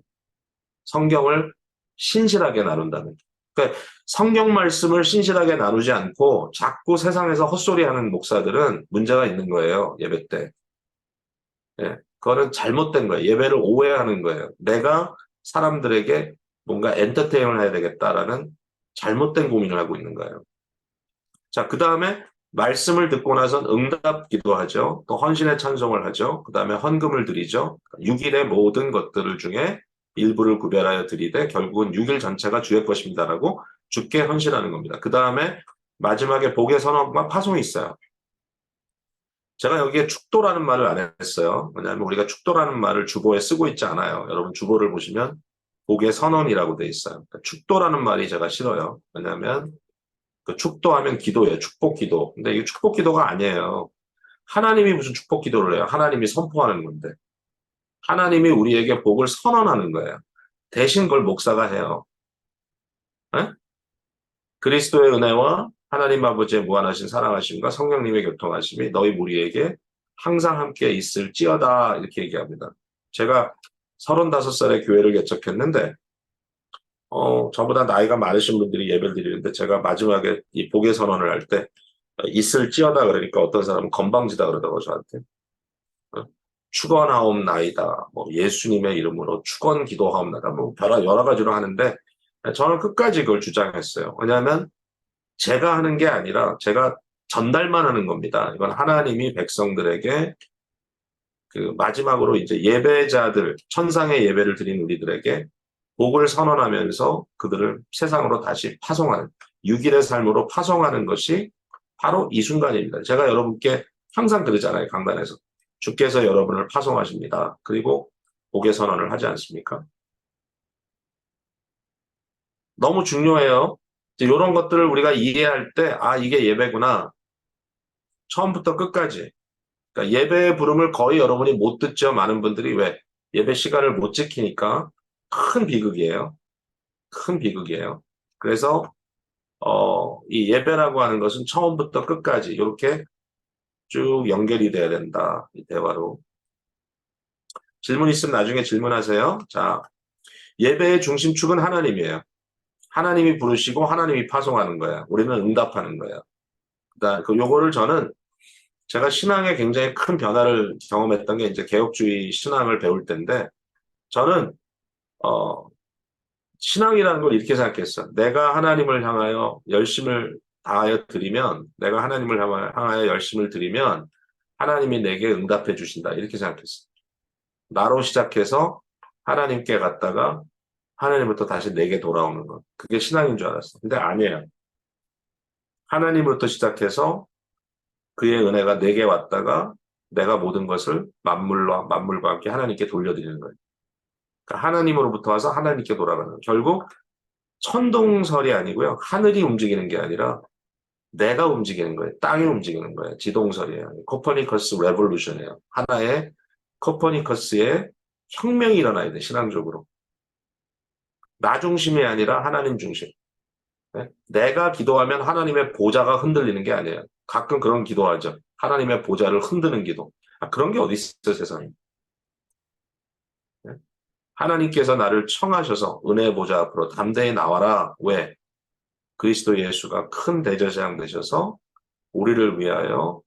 성경을 신실하게 나눈다는. 그러니까 성경 말씀을 신실하게 나누지 않고 자꾸 세상에서 헛소리하는 목사들은 문제가 있는 거예요. 예배 때. 예, 그거는 잘못된 거예요. 예배를 오해하는 거예요. 내가 사람들에게 뭔가 엔터테인을 해야 되겠다라는 잘못된 고민을 하고 있는 거예요. 자, 그 다음에 말씀을 듣고 나선 응답 기도하죠. 또 헌신의 찬송을 하죠. 그 다음에 헌금을 드리죠. 6일의 모든 것들을 중에 일부를 구별하여 드리되 결국은 6일 전체가 주의 것입니다라고 주께 헌신하는 겁니다. 그 다음에 마지막에 복의 선언과 파송이 있어요. 제가 여기에 축도라는 말을 안 했어요. 왜냐하면 우리가 축도라는 말을 주보에 쓰고 있지 않아요. 여러분 주보를 보시면 복의 선언이라고 돼 있어요. 그러니까 축도라는 말이 제가 싫어요. 왜냐하면 그 축도하면 기도예요. 축복 기도. 근데 이게 축복 기도가 아니에요. 하나님이 무슨 축복 기도를 해요. 하나님이 선포하는 건데. 하나님이 우리에게 복을 선언하는 거예요. 대신 그걸 목사가 해요. 에? 그리스도의 은혜와 하나님 아버지의 무한하신 사랑하심과 성령님의 교통하심이 너희 무리에게 항상 함께 있을지어다 이렇게 얘기합니다. 제가 35살에 교회를 개척했는데 저보다 나이가 많으신 분들이 예배를 드리는데 제가 마지막에 이 복의 선언을 할 때 있을지어다 그러니까 어떤 사람은 건방지다 그러더라고 저한테. 축원하옵나이다. 뭐 예수님의 이름으로 축원 기도하옵나이다. 뭐 여러 가지로 하는데 저는 끝까지 그걸 주장했어요. 왜냐하면 제가 하는 게 아니라 제가 전달만 하는 겁니다. 이건 하나님이 백성들에게 그 마지막으로 이제 예배자들, 천상의 예배를 드린 우리들에게 복을 선언하면서 그들을 세상으로 다시 파송하는 6일의 삶으로 파송하는 것이 바로 이 순간입니다. 제가 여러분께 항상 그러잖아요. 강단에서. 주께서 여러분을 파송하십니다. 그리고 복의 선언을 하지 않습니까? 너무 중요해요. 이런 것들을 우리가 이해할 때, 아, 이게 예배구나. 처음부터 끝까지. 그러니까 예배의 부름을 거의 여러분이 못 듣죠. 많은 분들이 왜? 예배 시간을 못 지키니까 큰 비극이에요. 큰 비극이에요. 그래서, 이 예배라고 하는 것은 처음부터 끝까지 이렇게 쭉 연결이 돼야 된다. 이 대화로. 질문 있으면 나중에 질문하세요. 자, 예배의 중심축은 하나님이에요. 하나님이 부르시고 하나님이 파송하는 거야. 우리는 응답하는 거야. 그러니까 요거를 저는 제가 신앙에 굉장히 큰 변화를 경험했던 게 이제 개혁주의 신앙을 배울 때인데 저는 신앙이라는 걸 이렇게 생각했어. 내가 하나님을 향하여 열심을 다하여 드리면, 내가 하나님을 향하여 열심을 드리면 하나님이 내게 응답해 주신다. 이렇게 생각했어. 나로 시작해서 하나님께 갔다가 하나님부터 다시 내게 돌아오는 것. 그게 신앙인 줄 알았어. 근데 아니에요. 하나님부터 시작해서 그의 은혜가 내게 왔다가 내가 모든 것을 만물과 함께 하나님께 돌려드리는 거예요. 그러니까 하나님으로부터 와서 하나님께 돌아가는 거예요. 결국 천동설이 아니고요. 하늘이 움직이는 게 아니라 내가 움직이는 거예요. 땅이 움직이는 거예요. 지동설이에요. 코퍼니커스 레볼루션이에요. 하나의 코퍼니커스의 혁명이 일어나야 돼, 신앙적으로. 나 중심이 아니라 하나님 중심. 네? 내가 기도하면 하나님의 보좌가 흔들리는 게 아니에요. 가끔 그런 기도하죠. 하나님의 보좌를 흔드는 기도. 그런 게 어디 있어, 세상에. 네? 하나님께서 나를 청하셔서 은혜의 보좌 앞으로 담대히 나와라. 왜? 그리스도 예수가 큰 대제사장 되셔서 우리를 위하여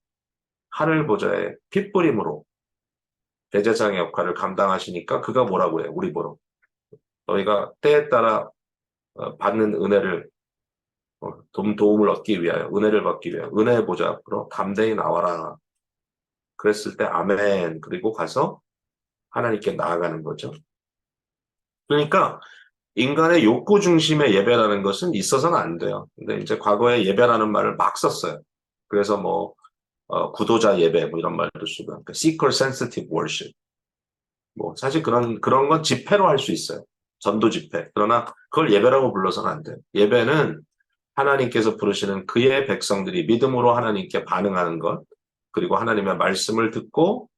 하늘 보좌의 핏부림으로 대제사장의 역할을 감당하시니까 그가 뭐라고 해요? 우리 보러. 너희가 때에 따라 받는 은혜를 도움을 얻기 위하여, 은혜를 받기 위하여 은혜의 보좌 앞으로 담대히 나와라. 그랬을 때 아멘. 그리고 가서 하나님께 나아가는 거죠. 그러니까 인간의 욕구 중심의 예배라는 것은 있어서는 안 돼요. 근데 이제 과거에 예배라는 말을 막 썼어요. 그래서 뭐 구도자 예배 뭐 이런 말도 쓰고, 그러니까 seeker sensitive worship. 뭐 사실 그런 건 집회로 할 수 있어요. 전도 집회. 그러나 그걸 예배라고 불러서는 안 돼요. 예배는 하나님께서 부르시는 그의 백성들이 믿음으로 하나님께 반응하는 것, 그리고 하나님의 말씀을 듣고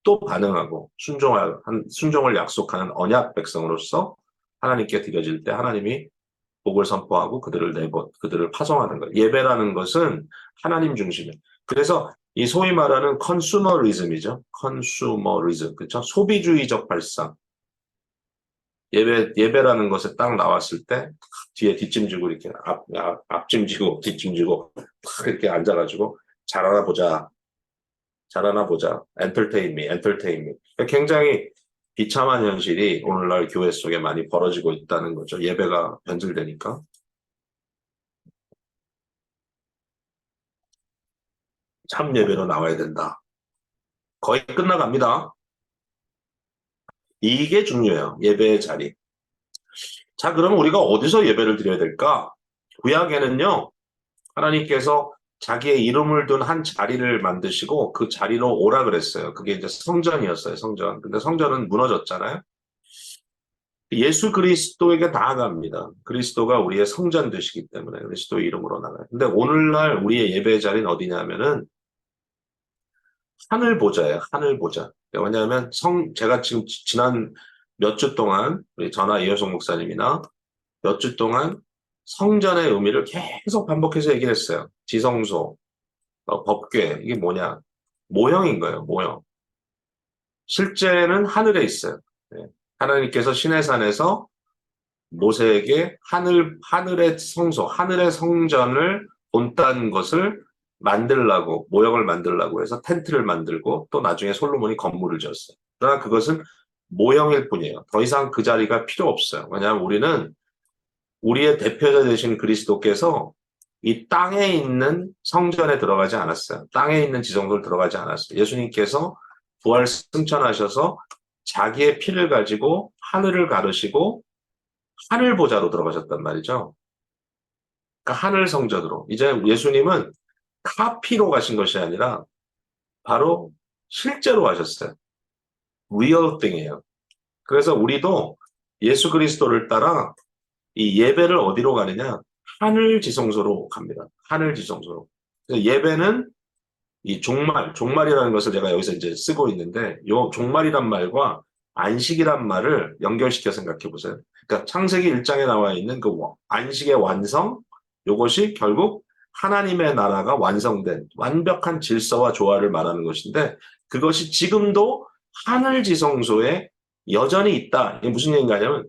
또 반응하고 순종을 약속하는 언약 백성으로서 하나님께 드려질 때 하나님이 복을 선포하고 그들을 파송하는 것. 예배라는 것은 하나님 중심이에요. 그래서 이 소위 말하는 컨슈머리즘이죠. 컨슈머리즘. 그렇죠? 소비주의적 발상. 예배라는 것에 딱 나왔을 때 뒤에 뒷짐지고 이렇게 앞짐지고 뒷짐지고 탁 이렇게 앉아가지고 잘하나 보자. entertain me. 굉장히 비참한 현실이 오늘날 교회 속에 많이 벌어지고 있다는 거죠. 예배가 변질되니까. 참 예배로 나와야 된다. 거의 끝나갑니다. 이게 중요해요. 예배의 자리. 자, 그러면 우리가 어디서 예배를 드려야 될까? 구약에는요, 하나님께서 자기의 이름을 둔 한 자리를 만드시고 그 자리로 오라 그랬어요. 그게 이제 성전이었어요, 성전. 근데 성전은 무너졌잖아요. 예수 그리스도에게 나아갑니다. 그리스도가 우리의 성전 되시기 때문에 그리스도의 이름으로 나가요. 근데 오늘날 우리의 예배의 자리는 어디냐면은 하늘 보좌예요, 하늘 보좌. 왜냐하면 제가 지금 지난 몇 주 동안 우리 전하 이효성 목사님이나 몇 주 동안 성전의 의미를 계속 반복해서 얘기를 했어요. 지성소, 법궤, 이게 뭐냐? 모형인 거예요, 모형. 실제는 하늘에 있어요. 네. 하나님께서 시내산에서 모세에게 하늘의 성소, 하늘의 성전을 본딴 것을 만들라고, 모형을 만들라고 해서 텐트를 만들고 또 나중에 솔로몬이 건물을 지었어요. 그러나 그것은 모형일 뿐이에요. 더 이상 그 자리가 필요 없어요. 왜냐하면 우리는 우리의 대표자 되신 그리스도께서 이 땅에 있는 성전에 들어가지 않았어요. 땅에 있는 지성소를 들어가지 않았어요. 예수님께서 부활 승천하셔서 자기의 피를 가지고 하늘을 가르시고 하늘 보좌로 들어가셨단 말이죠. 그러니까 하늘 성전으로. 이제 예수님은 카피로 가신 것이 아니라 바로 실제로 가셨어요. real thing이에요. 그래서 우리도 예수 그리스도를 따라 이 예배를 어디로 가느냐? 하늘 지성소로 갑니다. 하늘 지성소로. 예배는 이 종말이라는 것을 제가 여기서 이제 쓰고 있는데, 요 종말이란 말과 안식이란 말을 연결시켜 생각해 보세요. 그러니까 창세기 1장에 나와 있는 그 안식의 완성, 요것이 결국 하나님의 나라가 완성된 완벽한 질서와 조화를 말하는 것인데, 그것이 지금도 하늘 지성소에 여전히 있다. 이게 무슨 얘기인가 하냐면,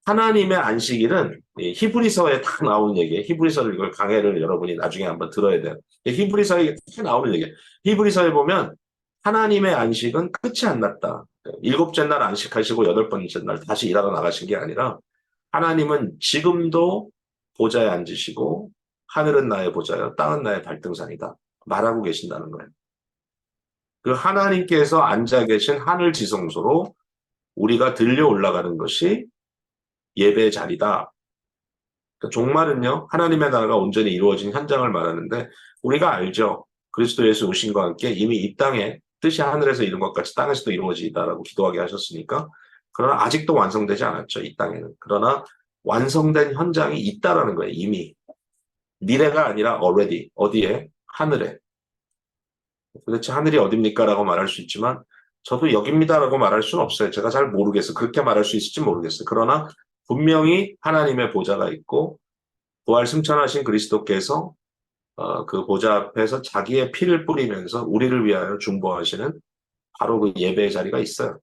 하나님의 안식일은 히브리서에 다 나오는 얘기예요. 히브리서를 이걸 강해를 여러분이 나중에 한번 들어야 돼요. 히브리서에 다 나오는 얘기예요. 히브리서에 보면 하나님의 안식은 끝이 안 났다. 일곱째 날 안식하시고 여덟 번째 날 다시 일하러 나가신 게 아니라 하나님은 지금도 보좌에 앉으시고 하늘은 나의 보좌요, 땅은 나의 발등상이다 말하고 계신다는 거예요. 그 하나님께서 앉아 계신 하늘 지성소로 우리가 들려 올라가는 것이 예배의 자리다. 그러니까 종말은요, 하나님의 나라가 온전히 이루어진 현장을 말하는데 우리가 알죠. 그리스도 예수 오신과 함께 이미 이 땅에 뜻이 하늘에서 이룬 것 같이 땅에서도 이루어지다라고 기도하게 하셨으니까. 그러나 아직도 완성되지 않았죠, 이 땅에는. 그러나 완성된 현장이 있다라는 거예요, 이미. 미래가 아니라 already. 어디에? 하늘에. 도대체 하늘이 어딥니까? 라고 말할 수 있지만 저도 여기입니다라고 말할 수는 없어요. 제가 잘 모르겠어요. 그렇게 말할 수 있을지 모르겠어요. 그러나 분명히 하나님의 보좌가 있고 부활 승천하신 그리스도께서 그 보좌 앞에서 자기의 피를 뿌리면서 우리를 위하여 중보하시는 바로 그 예배의 자리가 있어요.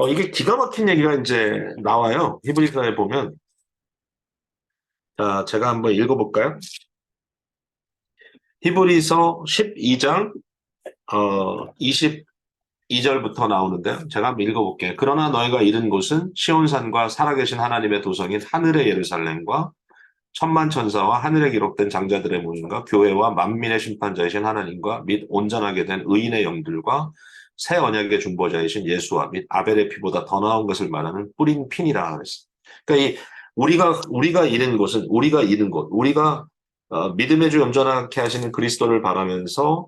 이게 기가 막힌 얘기가 이제 나와요. 히브리서에 보면. 자, 제가 한번 읽어볼까요? 히브리서 12장 22절부터 나오는데요. 제가 한번 읽어볼게요. 그러나 너희가 이른 곳은 시온산과 살아계신 하나님의 도성인 하늘의 예루살렘과 천만 천사와 하늘에 기록된 장자들의 모임과 교회와 만민의 심판자이신 하나님과 및 온전하게 된 의인의 영들과 새 언약의 중보자이신 예수와 및 아벨의 피보다 더 나은 것을 말하는 뿌린 핀이라 그랬어요. 그러니까 우리가 이른 곳은 우리가 이른 곳, 우리가 믿음의 주 온전하게 하시는 그리스도를 바라면서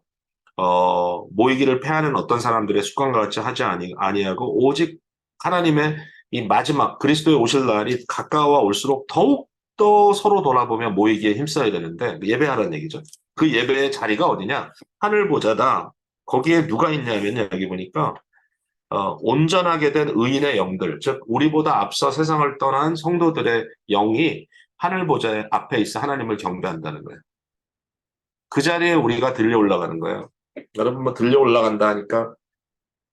모이기를 패하는 어떤 사람들의 습관과 같이 하지 아니하고 오직 하나님의 이 마지막 그리스도의 오실 날이 가까워 올수록 더욱 또 서로 돌아보며 모이기에 힘써야 되는데 예배하라는 얘기죠. 그 예배의 자리가 어디냐? 하늘 보좌다. 거기에 누가 있냐면 여기 보니까 온전하게 된 의인의 영들, 즉 우리보다 앞서 세상을 떠난 성도들의 영이 하늘 보좌 앞에 있어 하나님을 경배한다는 거예요. 그 자리에 우리가 들려 올라가는 거예요. 여러분 뭐 들려 올라간다 하니까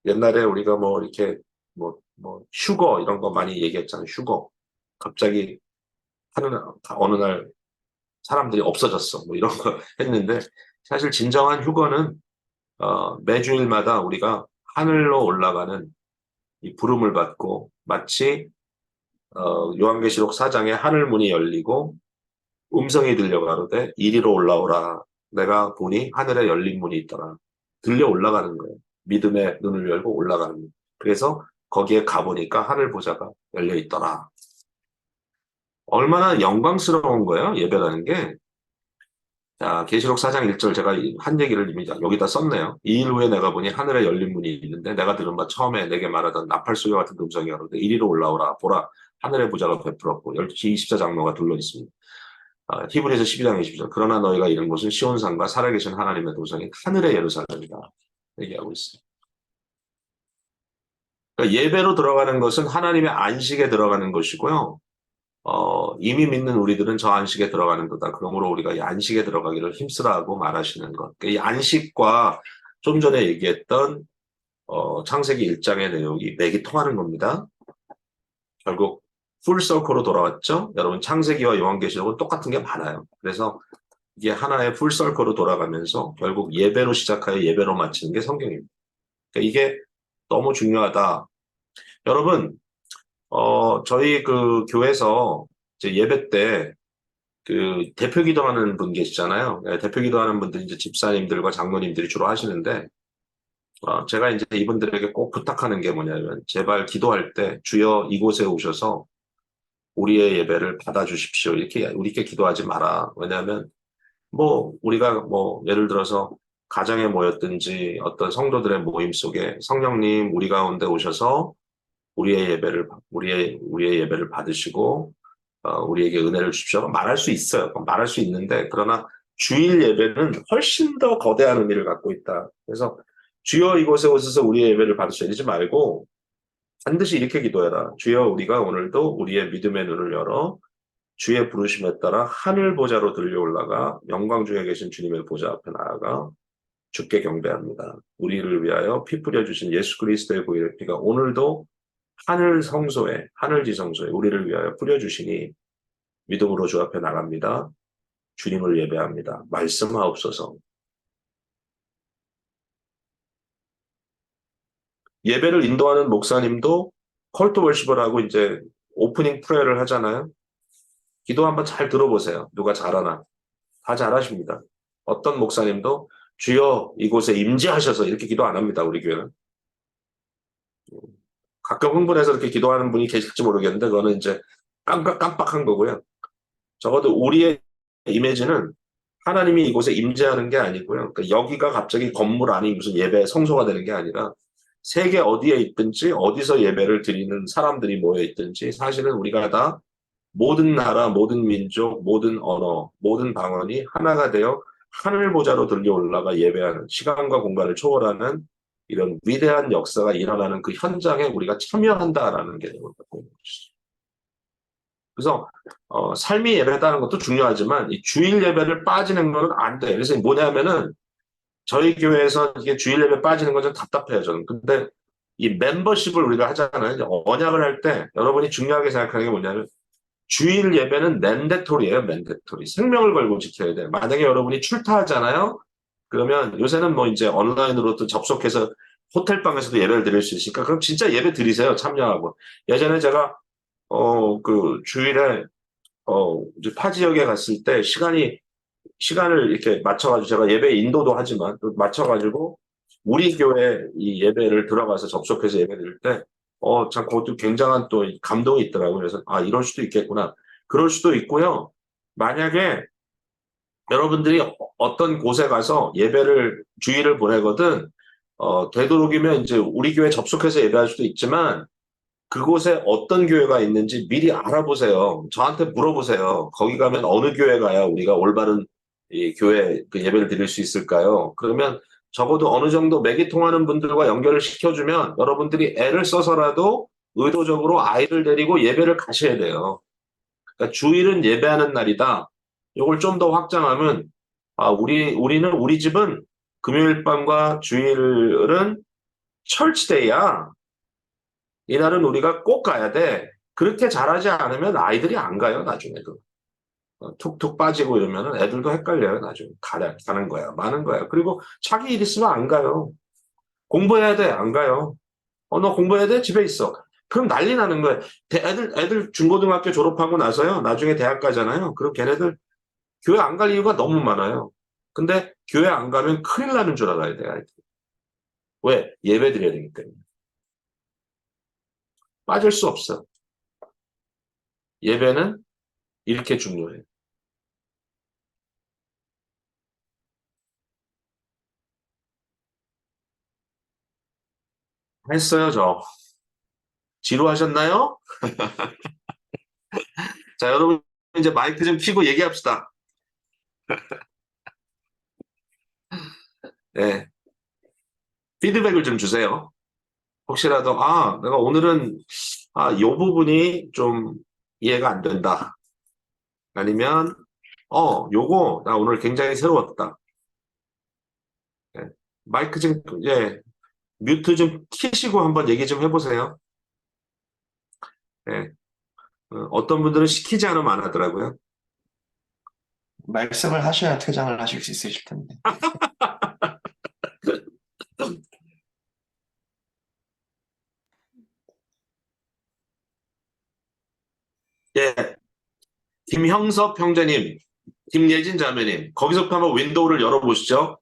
옛날에 우리가 뭐 이렇게 뭐 휴거 이런 거 많이 얘기했잖아요. 휴거. 갑자기 어느 날 사람들이 없어졌어. 뭐 이런 거 했는데 사실 진정한 휴거는 매주일마다 우리가 하늘로 올라가는 이 부름을 받고 마치 요한계시록 4장에 하늘 문이 열리고 음성이 들려 가로되 이리로 올라오라. 내가 보니 하늘에 열린 문이 있더라. 들려 올라가는 거예요. 믿음의 눈을 열고 올라가는 거예요. 그래서 거기에 가보니까 하늘 보좌가 열려 있더라. 얼마나 영광스러운 거예요, 예배라는 게. 자, 계시록 4장 1절 제가 한 얘기를 이미 여기다 썼네요. 2일 후에 내가 보니 하늘에 열린 문이 있는데 내가 들은 바 처음에 내게 말하던 나팔 소리와 같은 음성이 가로되 이리로 올라오라. 보라, 하늘의 보좌가 베풀었고 24장로가 둘러 있습니다. 히브리서 12장 20절. 그러나 너희가 이른 곳은 시온산과 살아계신 하나님의 도성인 하늘의 예루살렘이다. 얘기하고 있어요. 그러니까 예배로 들어가는 것은 하나님의 안식에 들어가는 것이고요. 이미 믿는 우리들은 저 안식에 들어가는 거다. 그러므로 우리가 이 안식에 들어가기를 힘쓰라고 말하시는 것. 이 안식과 좀 전에 얘기했던 창세기 1장의 내용이 맥이 통하는 겁니다. 결국 풀서클로 돌아왔죠. 여러분 창세기와 요한계시록은 똑같은 게 많아요. 그래서 이게 하나의 풀서클로 돌아가면서 결국 예배로 시작하여 예배로 마치는 게 성경입니다. 그러니까 이게 너무 중요하다. 여러분 저희 그 교회에서 이제 예배 때 그 대표 기도하는 분 계시잖아요. 대표 기도하는 분들 이제 집사님들과 장로님들이 주로 하시는데, 제가 이제 이분들에게 꼭 부탁하는 게 뭐냐면, 제발 기도할 때 주여 이곳에 오셔서 우리의 예배를 받아주십시오. 이렇게 우리께 기도하지 마라. 왜냐하면 뭐 우리가 뭐 예를 들어서 가정에 모였든지 어떤 성도들의 모임 속에 성령님 우리 가운데 오셔서 우리의 예배를 받으시고 우리에게 은혜를 주십시오. 말할 수 있어요. 말할 수 있는데 그러나 주일 예배는 훨씬 더 거대한 의미를 갖고 있다. 그래서 주여 이곳에 오셔서 우리의 예배를 받으시오 이러지 말고 반드시 이렇게 기도해라. 주여 우리가 오늘도 우리의 믿음의 눈을 열어 주의 부르심에 따라 하늘 보좌로 들려 올라가 영광 중에 계신 주님의 보좌 앞에 나아가 주께 경배합니다. 우리를 위하여 피 뿌려주신 예수 그리스도의 보혈의 피가 오늘도 하늘 성소에, 하늘 지성소에 우리를 위하여 뿌려주시니 믿음으로 주 앞에 나갑니다. 주님을 예배합니다. 말씀하옵소서. 예배를 인도하는 목사님도 컬트 월십을 이제 오프닝 프레어를 하잖아요. 기도 한번 잘 들어보세요. 누가 잘하나. 다 잘하십니다. 어떤 목사님도 주여 이곳에 임재하셔서 이렇게 기도 안 합니다. 우리 교회는. 가끔 흥분해서 이렇게 기도하는 분이 계실지 모르겠는데 그거는 이제 깜빡한 거고요. 적어도 우리의 이미지는 하나님이 이곳에 임재하는 게 아니고요. 그러니까 여기가 갑자기 건물 안이 무슨 예배 성소가 되는 게 아니라 세계 어디에 있든지 어디서 예배를 드리는 사람들이 모여 있든지 사실은 우리가 다 모든 나라, 모든 민족, 모든 언어, 모든 방언이 하나가 되어 하늘 보좌로 들려 올라가 예배하는 시간과 공간을 초월하는 이런 위대한 역사가 일어나는 그 현장에 우리가 참여한다라는 개념을 갖고 있는 것이죠. 그래서 삶이 예배다는 것도 중요하지만 이 주일 예배를 빠지는 거는 안 돼. 그래서 뭐냐면은 저희 교회에서 이게 주일 예배 빠지는 건 좀 답답해요, 저는. 근데 이 멤버십을 우리가 하잖아요. 이제 언약을 할 때 여러분이 중요하게 생각하는 게 뭐냐면 주일 예배는 맨데토리예요, 맨데토리. 생명을 걸고 지켜야 돼요. 만약에 여러분이 출타하잖아요. 그러면 요새는 뭐 이제 온라인으로도 접속해서 호텔방에서도 예배를 드릴 수 있으니까 그럼 진짜 예배 드리세요, 참여하고. 예전에 제가 그 주일에 이제 타 지역에 갔을 때 시간을 이렇게 맞춰가지고 제가 예배 인도도 하지만 또 맞춰가지고 우리 교회 이 예배를 들어가서 접속해서 예배 드릴 때 참 그것도 굉장한 또 감동이 있더라고요. 그래서 이럴 수도 있겠구나. 그럴 수도 있고요. 만약에 여러분들이 어떤 곳에 가서 예배를 주일을 보내거든 되도록이면 이제 우리 교회 접속해서 예배할 수도 있지만 그곳에 어떤 교회가 있는지 미리 알아보세요. 저한테 물어보세요. 거기 가면 어느 교회 가야 우리가 올바른 이 교회 그 예배를 드릴 수 있을까요? 그러면 적어도 어느 정도 맥이 통하는 분들과 연결을 시켜주면 여러분들이 애를 써서라도 의도적으로 아이를 데리고 예배를 가셔야 돼요. 그러니까 주일은 예배하는 날이다. 이걸 좀 더 확장하면 우리 집은 금요일 밤과 주일은 철치데이야. 이날은 우리가 꼭 가야 돼. 그렇게 잘하지 않으면 아이들이 안 가요, 나중에도. 툭툭 빠지고 이러면 애들도 헷갈려요, 나중에. 가는 거야, 마는 거야. 그리고 자기 일 있으면 안 가요. 공부해야 돼, 안 가요. 너 공부해야 돼? 집에 있어. 그럼 난리 나는 거예요. 애들 중고등학교 졸업하고 나서요, 나중에 대학 가잖아요. 그럼 걔네들 교회 안 갈 이유가 너무 많아요. 근데 교회 안 가면 큰일 나는 줄 알아야 돼, 아이들. 왜? 예배 드려야 되기 때문에. 빠질 수 없어. 예배는 이렇게 중요해요. 했어요, 저. 지루하셨나요? 자, 여러분, 이제 마이크 좀 켜고 얘기합시다. 네. 피드백을 좀 주세요. 혹시라도, 내가 오늘은, 요 부분이 좀 이해가 안 된다. 아니면, 요거, 나 오늘 굉장히 새로웠다. 네. 마이크 좀, 예, 뮤트 좀 키시고 한번 얘기 좀 해보세요. 네. 어떤 분들은 시키지 않으면 안 하더라고요. 말씀을 하셔야 퇴장을 하실 수 있으실 텐데. 예. 김형섭 형제님, 김예진 자매님, 거기서부터 한번 윈도우를 열어보시죠.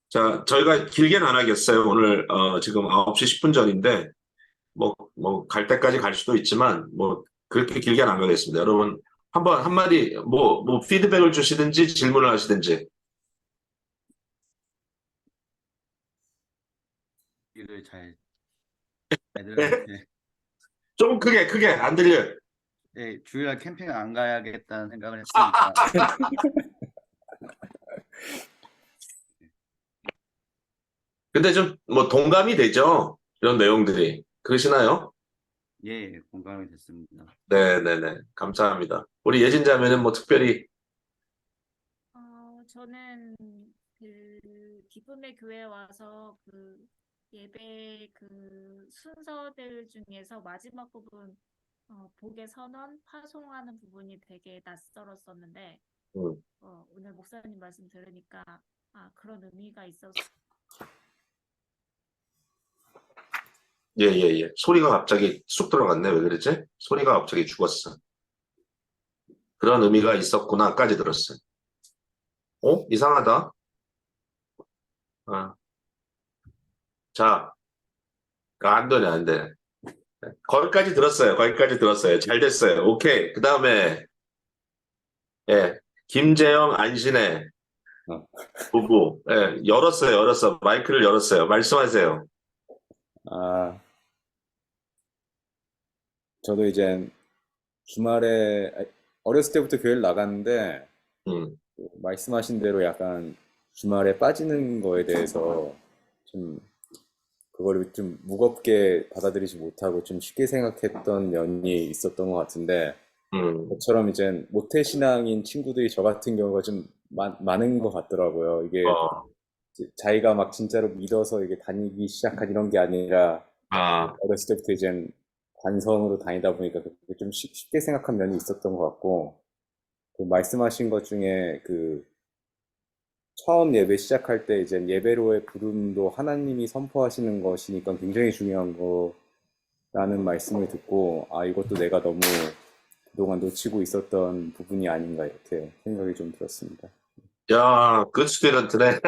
자, 저희가 길게는 안 하겠어요. 오늘, 지금 9시 10분 전인데, 갈 때까지 갈 수도 있지만, 그렇게 길게는 안 가겠습니다. 여러분, 한번 한마디, 피드백을 주시든지 질문을 하시든지. 일을 잘 네? 애들한테 좀 크게, 안 들려요. 네, 주일날 캠핑 안 가야겠다는 생각을 했으니까 근데 좀, 동감이 되죠? 이런 내용들이. 그러시나요? 예, 공감이 됐습니다. 네네네. 감사합니다. 우리 예진 자매는 특별히, 저는 기쁨의 교회 와서 예배 순서들 중에서 마지막 부분 복의 선언 파송하는 부분이 되게 낯설었었는데 음, 오늘 목사님 말씀 들으니까 그런 의미가 있어서 예, 예, 예. 소리가 갑자기 쑥 들어갔네. 왜 그러지? 소리가 갑자기 죽었어. 그런 의미가 있었구나까지 들었어요. 이상하다. 아, 자, 안 되네, 안 되네. 거기까지 들었어요. 거기까지 들었어요. 잘 됐어요. 오케이. 그 다음에, 예. 김재영, 안신혜 어. 부부. 예. 열었어. 마이크를 열었어요. 말씀하세요. 아, 저도 이제 주말에 어렸을 때부터 교회를 나갔는데 음, 말씀하신 대로 약간 주말에 빠지는 거에 대해서 좀 그거를 좀 무겁게 받아들이지 못하고 좀 쉽게 생각했던 면이 있었던 것 같은데 저처럼 이제 모태신앙인 친구들이 저 같은 경우가 좀 많은 것 같더라고요. 이게 어, 자기가 막 진짜로 믿어서 이게 다니기 시작한 이런 게 아니라 아, 어렸을 때부터 이제 관성으로 다니다 보니까 그게 좀 쉽게 생각한 면이 있었던 것 같고 그 말씀하신 것 중에 그 처음 예배 시작할 때 이제 예배로의 부름도 하나님이 선포하시는 것이니까 굉장히 중요한 거라는 말씀을 듣고 아 이것도 내가 너무 그동안 놓치고 있었던 부분이 아닌가 이렇게 생각이 좀 들었습니다. 야, 굿 스튜던트네.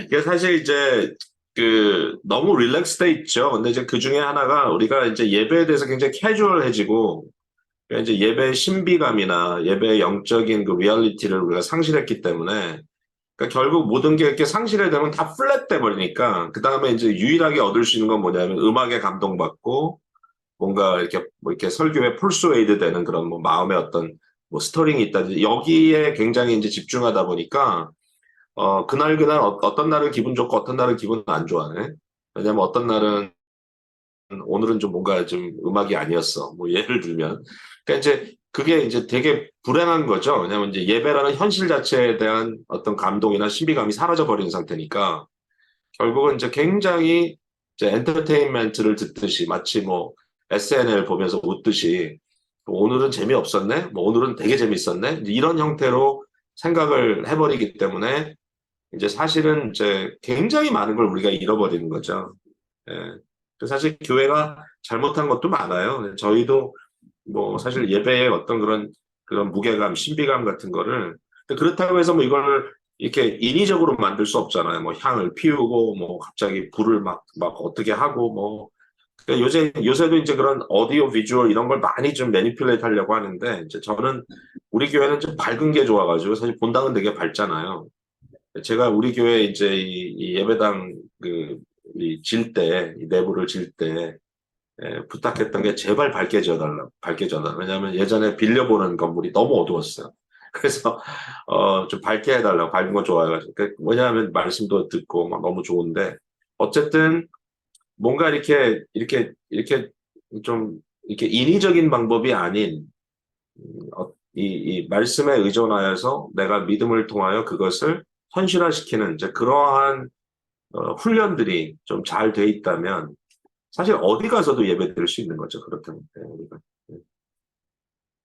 이게 사실 이제 너무 릴렉스돼 있죠. 근데 이제 그 중에 하나가 우리가 이제 예배에 대해서 굉장히 캐주얼해지고 그러니까 이제 예배의 신비감이나 예배의 영적인 그 리얼리티를 우리가 상실했기 때문에 그러니까 결국 모든 게 이렇게 상실이 되면 다 플랫돼 버리니까 그 다음에 이제 유일하게 얻을 수 있는 건 뭐냐면 음악에 감동받고 뭔가 이렇게 뭐 이렇게 설교에 폴스웨이드 되는 그런 뭐 마음의 어떤 뭐 스토링이 있다든지 여기에 굉장히 이제 집중하다 보니까 그날 그날 어떤 날은 기분 좋고 어떤 날은 기분 안 좋아해. 왜냐면 어떤 날은 오늘은 좀 뭔가 좀 음악이 아니었어. 뭐 예를 들면. 그러니까 이제 그게 이제 되게 불행한 거죠. 왜냐면 이제 예배라는 현실 자체에 대한 어떤 감동이나 신비감이 사라져 버린 상태니까 결국은 이제 굉장히 이제 엔터테인먼트를 듣듯이 마치 뭐 SNL 보면서 웃듯이 오늘은 재미없었네? 뭐 오늘은 되게 재밌었네? 이제 이런 형태로 생각을 해버리기 때문에 이제 사실은 이제 굉장히 많은 걸 우리가 잃어버리는 거죠. 예. 그 사실 교회가 잘못한 것도 많아요. 저희도 뭐 사실 예배의 어떤 그런 무게감, 신비감 같은 거를 근데 그렇다고 해서 뭐 이걸 이렇게 인위적으로 만들 수 없잖아요. 뭐 향을 피우고 뭐 갑자기 불을 막 어떻게 하고 뭐 그러니까 요새도 이제 그런 오디오 비주얼 이런 걸 많이 좀 매니플레이트 하려고 하는데 이제 저는 우리 교회는 좀 밝은 게 좋아가지고 사실 본당은 되게 밝잖아요. 제가 우리 교회 이제 이 예배당 질 때, 이 내부를 질 때, 부탁했던 게 제발 밝게 지어달라, 밝게 지어달라. 왜냐하면 예전에 빌려보는 건물이 너무 어두웠어요. 그래서, 좀 밝게 해달라고, 밝은 거 좋아해가지고. 왜냐하면 말씀도 듣고 막 너무 좋은데, 어쨌든 뭔가 이렇게 좀, 이렇게 인위적인 방법이 아닌, 이 말씀에 의존하여서 내가 믿음을 통하여 그것을 현실화시키는 이제 그러한 훈련들이 좀 잘 돼 있다면 사실 어디 가서도 예배 드릴 수 있는 거죠. 그렇다면 우리가.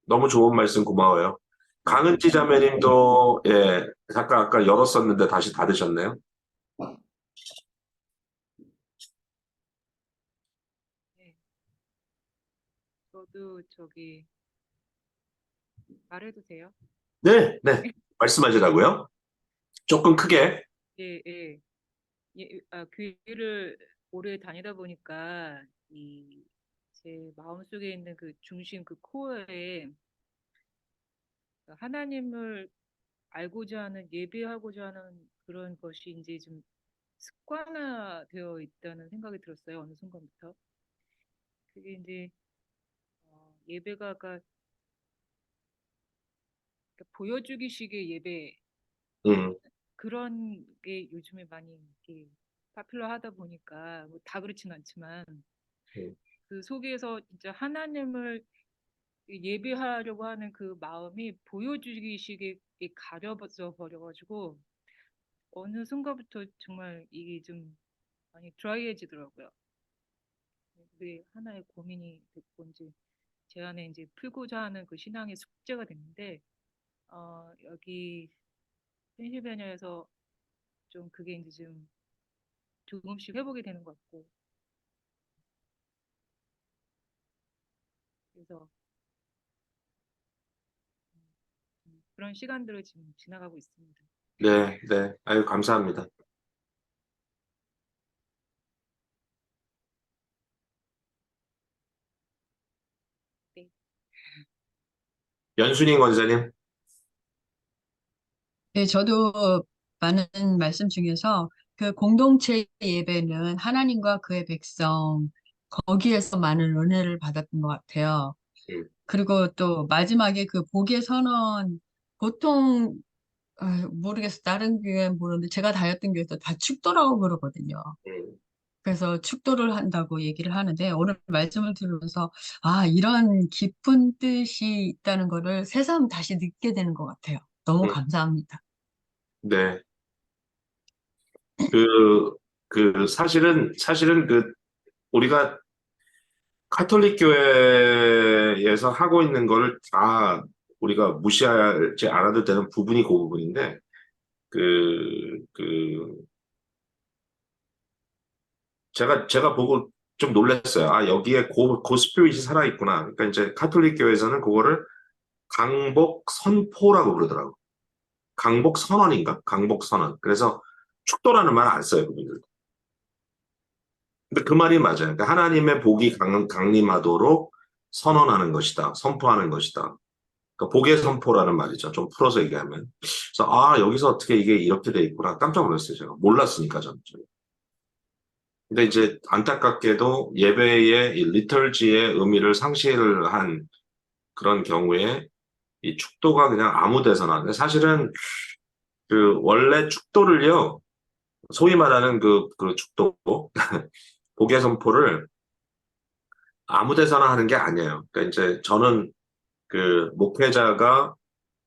너무 좋은 말씀 고마워요. 강은지 자매님도 예 잠깐 아까 열었었는데 다시 닫으셨네요. 네, 저도 저기 말해도 돼요? 네, 네. 말씀하시라고요. 조금 크게. 예, 예. 교회를 오래 다니다 보니까 이 제 마음속에 있는 그 중심, 그 코어에 하나님을 알고자 하는, 예배하고자 하는 그런 것이 이제 좀 습관화되어 있다는 생각이 들었어요. 어느 순간부터. 그게 이제 예배가 아까 보여주기식의 예배 음, 그런 게 요즘에 많이 이렇게 파퓰러하다 보니까 뭐다 그렇진 않지만 음, 그 속에서 진짜 하나님을 예배하려고 하는 그 마음이 보여주기식에 가려져 버려가지고 어느 순간부터 정말 이게 좀 많이 드라이해지더라고요. 그게 하나의 고민이 됐고 이제 제 안에 이제 풀고자 하는 그 신앙의 숙제가 됐는데 여기 펜실베니아에서 좀 그게 이제 좀 조금씩 회복이 되는 것 같고. 그래서 그런 시간들을 지금 지나가고 있습니다. 네, 네. 아유, 감사합니다. 네. 연순이 권사님. 네, 저도 많은 말씀 중에서 그 공동체 예배는 하나님과 그의 백성, 거기에서 많은 은혜를 받았던 것 같아요. 음. 그리고 또 마지막에 그 복의 선언, 보통, 모르겠어. 다른 교회는 모르는데 제가 다녔던 교회에서 다 축도라고 그러거든요. 음. 그래서 축도를 한다고 얘기를 하는데 오늘 말씀을 들으면서 이런 깊은 뜻이 있다는 거를 새삼 다시 느끼게 되는 것 같아요. 너무 음. 감사합니다. 네. 사실은 우리가 카톨릭 교회에서 하고 있는 거를 다 우리가 무시하지 않아도 되는 부분이 그 부분인데, 제가 보고 좀 놀랐어요. 아, 여기에 그 스피릿이 살아있구나. 그러니까 이제 카톨릭 교회에서는 그거를 강복 선포라고 부르더라고. 강복 선언인가? 강복 선언. 그래서 축도라는 말 안 써요, 그분들. 근데 그 말이 맞아요. 그러니까 하나님의 복이 강림하도록 선언하는 것이다. 선포하는 것이다. 그러니까 복의 선포라는 말이죠. 좀 풀어서 얘기하면. 그래서 여기서 어떻게 이게 이렇게 돼 있구나. 깜짝 놀랐어요. 제가. 몰랐으니까 저는. 근데 이제 안타깝게도 예배의 이 리터지의 의미를 상실을 한 그런 경우에 이 축도가 그냥 아무 데서나. 근데 사실은 원래 축도를요, 소위 말하는 그 축도, 복의 선포를 아무 데서나 하는 게 아니에요. 그러니까 이제 저는 목회자가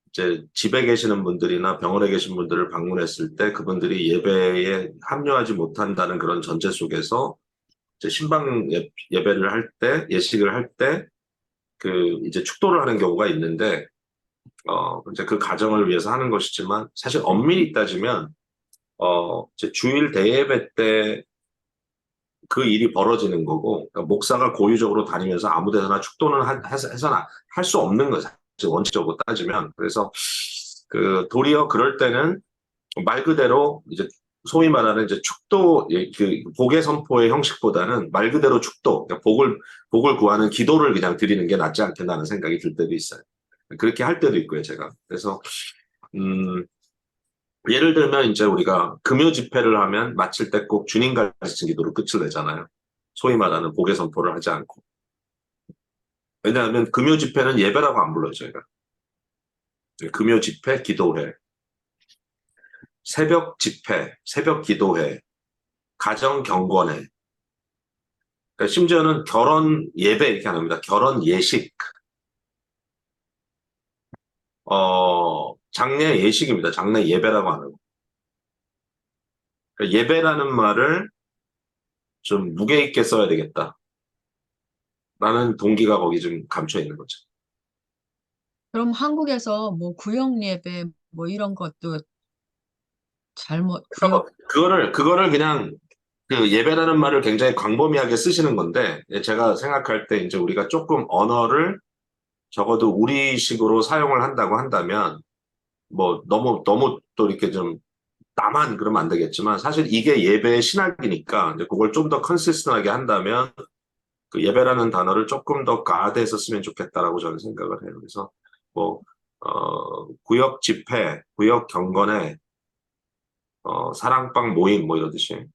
이제 집에 계시는 분들이나 병원에 계신 분들을 방문했을 때 그분들이 예배에 합류하지 못한다는 그런 전제 속에서 이제 신방 예배를 할 때, 예식을 할 때, 이제 축도를 하는 경우가 있는데, 이제 그 가정을 위해서 하는 것이지만, 사실 엄밀히 따지면, 이제 주일 대예배 때 그 일이 벌어지는 거고, 그러니까 목사가 고유적으로 다니면서 아무 데서나 축도는 해서는 할 수 없는 거죠. 원칙적으로 따지면. 그래서, 도리어 그럴 때는 말 그대로 이제 소위 말하는 이제 축도, 복의 선포의 형식보다는 말 그대로 축도, 그러니까 복을 구하는 기도를 그냥 드리는 게 낫지 않겠나는 생각이 들 때도 있어요. 그렇게 할 때도 있고요, 제가. 그래서, 예를 들면 이제 우리가 금요 집회를 하면 마칠 때 꼭 주님 가르친 기도로 끝을 내잖아요. 소위 말하는 복의 선포를 하지 않고. 왜냐하면 금요 집회는 예배라고 안 불러요, 저희가. 금요 집회, 기도회. 새벽 집회, 새벽 기도회, 가정 경건회. 그러니까 심지어는 결혼 예배 이렇게 안 합니다. 결혼 예식. 장례 예식입니다. 장례 예배라고 안 하고. 그러니까 예배라는 말을 좀 무게 있게 써야 되겠다. 라는 동기가 거기 좀 감춰 있는 거죠. 그럼 한국에서 뭐 구역 예배 뭐 이런 것도 구역 그거를 그냥 예배라는 말을 굉장히 광범위하게 쓰시는 건데, 제가 생각할 때 이제 우리가 조금 언어를 적어도 우리식으로 사용을 한다고 한다면, 뭐 너무 또 이렇게 좀 나만 그러면 안 되겠지만, 사실 이게 예배의 신학이니까 이제 그걸 좀 더 컨시스턴하게 한다면 그 예배라는 단어를 조금 더 가드해서 쓰면 좋겠다라고 저는 생각을 해요. 그래서 뭐 구역 집회, 구역 경건회, 사랑방 모임 뭐 이러듯이.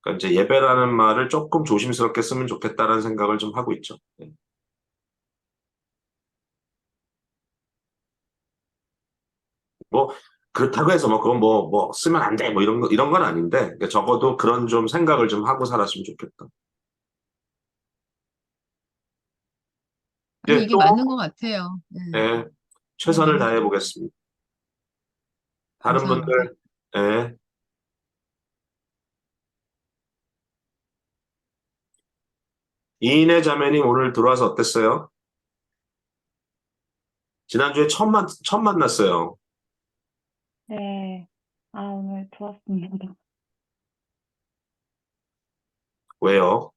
그러니까 이제 예배라는 말을 조금 조심스럽게 쓰면 좋겠다라는 생각을 좀 하고 있죠. 네. 뭐 그렇다고 해서 뭐 그건 뭐 쓰면 안 돼 뭐 이런 건 아닌데, 그러니까 적어도 그런 좀 생각을 좀 하고 살았으면 좋겠다. 아니 이제 이게 또 맞는 것 같아요. 네, 예, 이게 최선을 맞는 것 다해 같아요. 보겠습니다. 다른 감사합니다. 분들, 예. 이인혜 자매님 오늘 들어와서 어땠어요? 지난주에 처음 만났어요. 네. 오늘 좋았습니다. 왜요?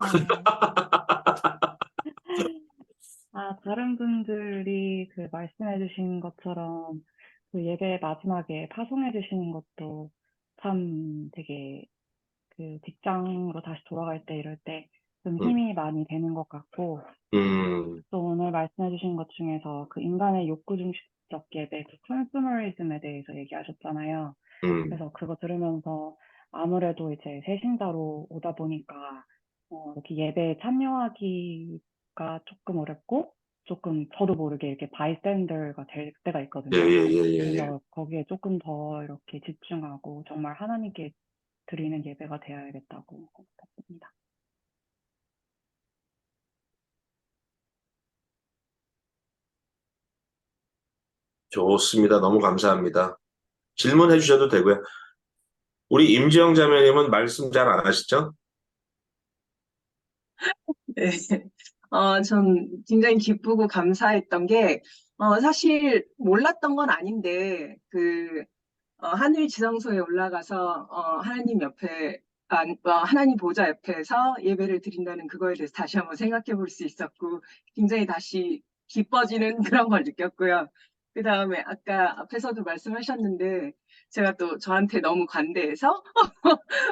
다른 분들이 그 말씀해 주신 것처럼 그 예배 마지막에 파송해 주시는 것도 참 되게 그 직장으로 다시 돌아갈 때 이럴 때 좀 음, 힘이 많이 되는 것 같고, 음, 또 오늘 말씀해 주신 것 중에서 그 인간의 욕구 중심적 예배, 그 컨슈머리즘에 대해서 얘기하셨잖아요. 음. 그래서 그거 들으면서 아무래도 이제 새신자로 오다 보니까 이렇게 예배에 참여하기가 조금 어렵고 조금 저도 모르게 이렇게 바이스탠더가 될 때가 예, 있거든요. 예, 예, 예, 예. 그래서 거기에 조금 더 이렇게 집중하고 정말 하나님께 드리는 예배가 되어야겠다고 생각했습니다. 좋습니다. 너무 감사합니다. 질문해 주셔도 되고요. 우리 임지영 자매님은 말씀 잘 안 하시죠? 네. 전 굉장히 기쁘고 감사했던 게, 사실 몰랐던 건 아닌데, 하늘 지성소에 올라가서, 하나님 옆에, 하나님 보좌 옆에서 예배를 드린다는 그거에 대해서 다시 한번 생각해 볼 수 있었고, 굉장히 다시 기뻐지는 그런 걸 느꼈고요. 그 다음에 아까 앞에서도 말씀하셨는데, 제가 또 저한테 너무 관대해서,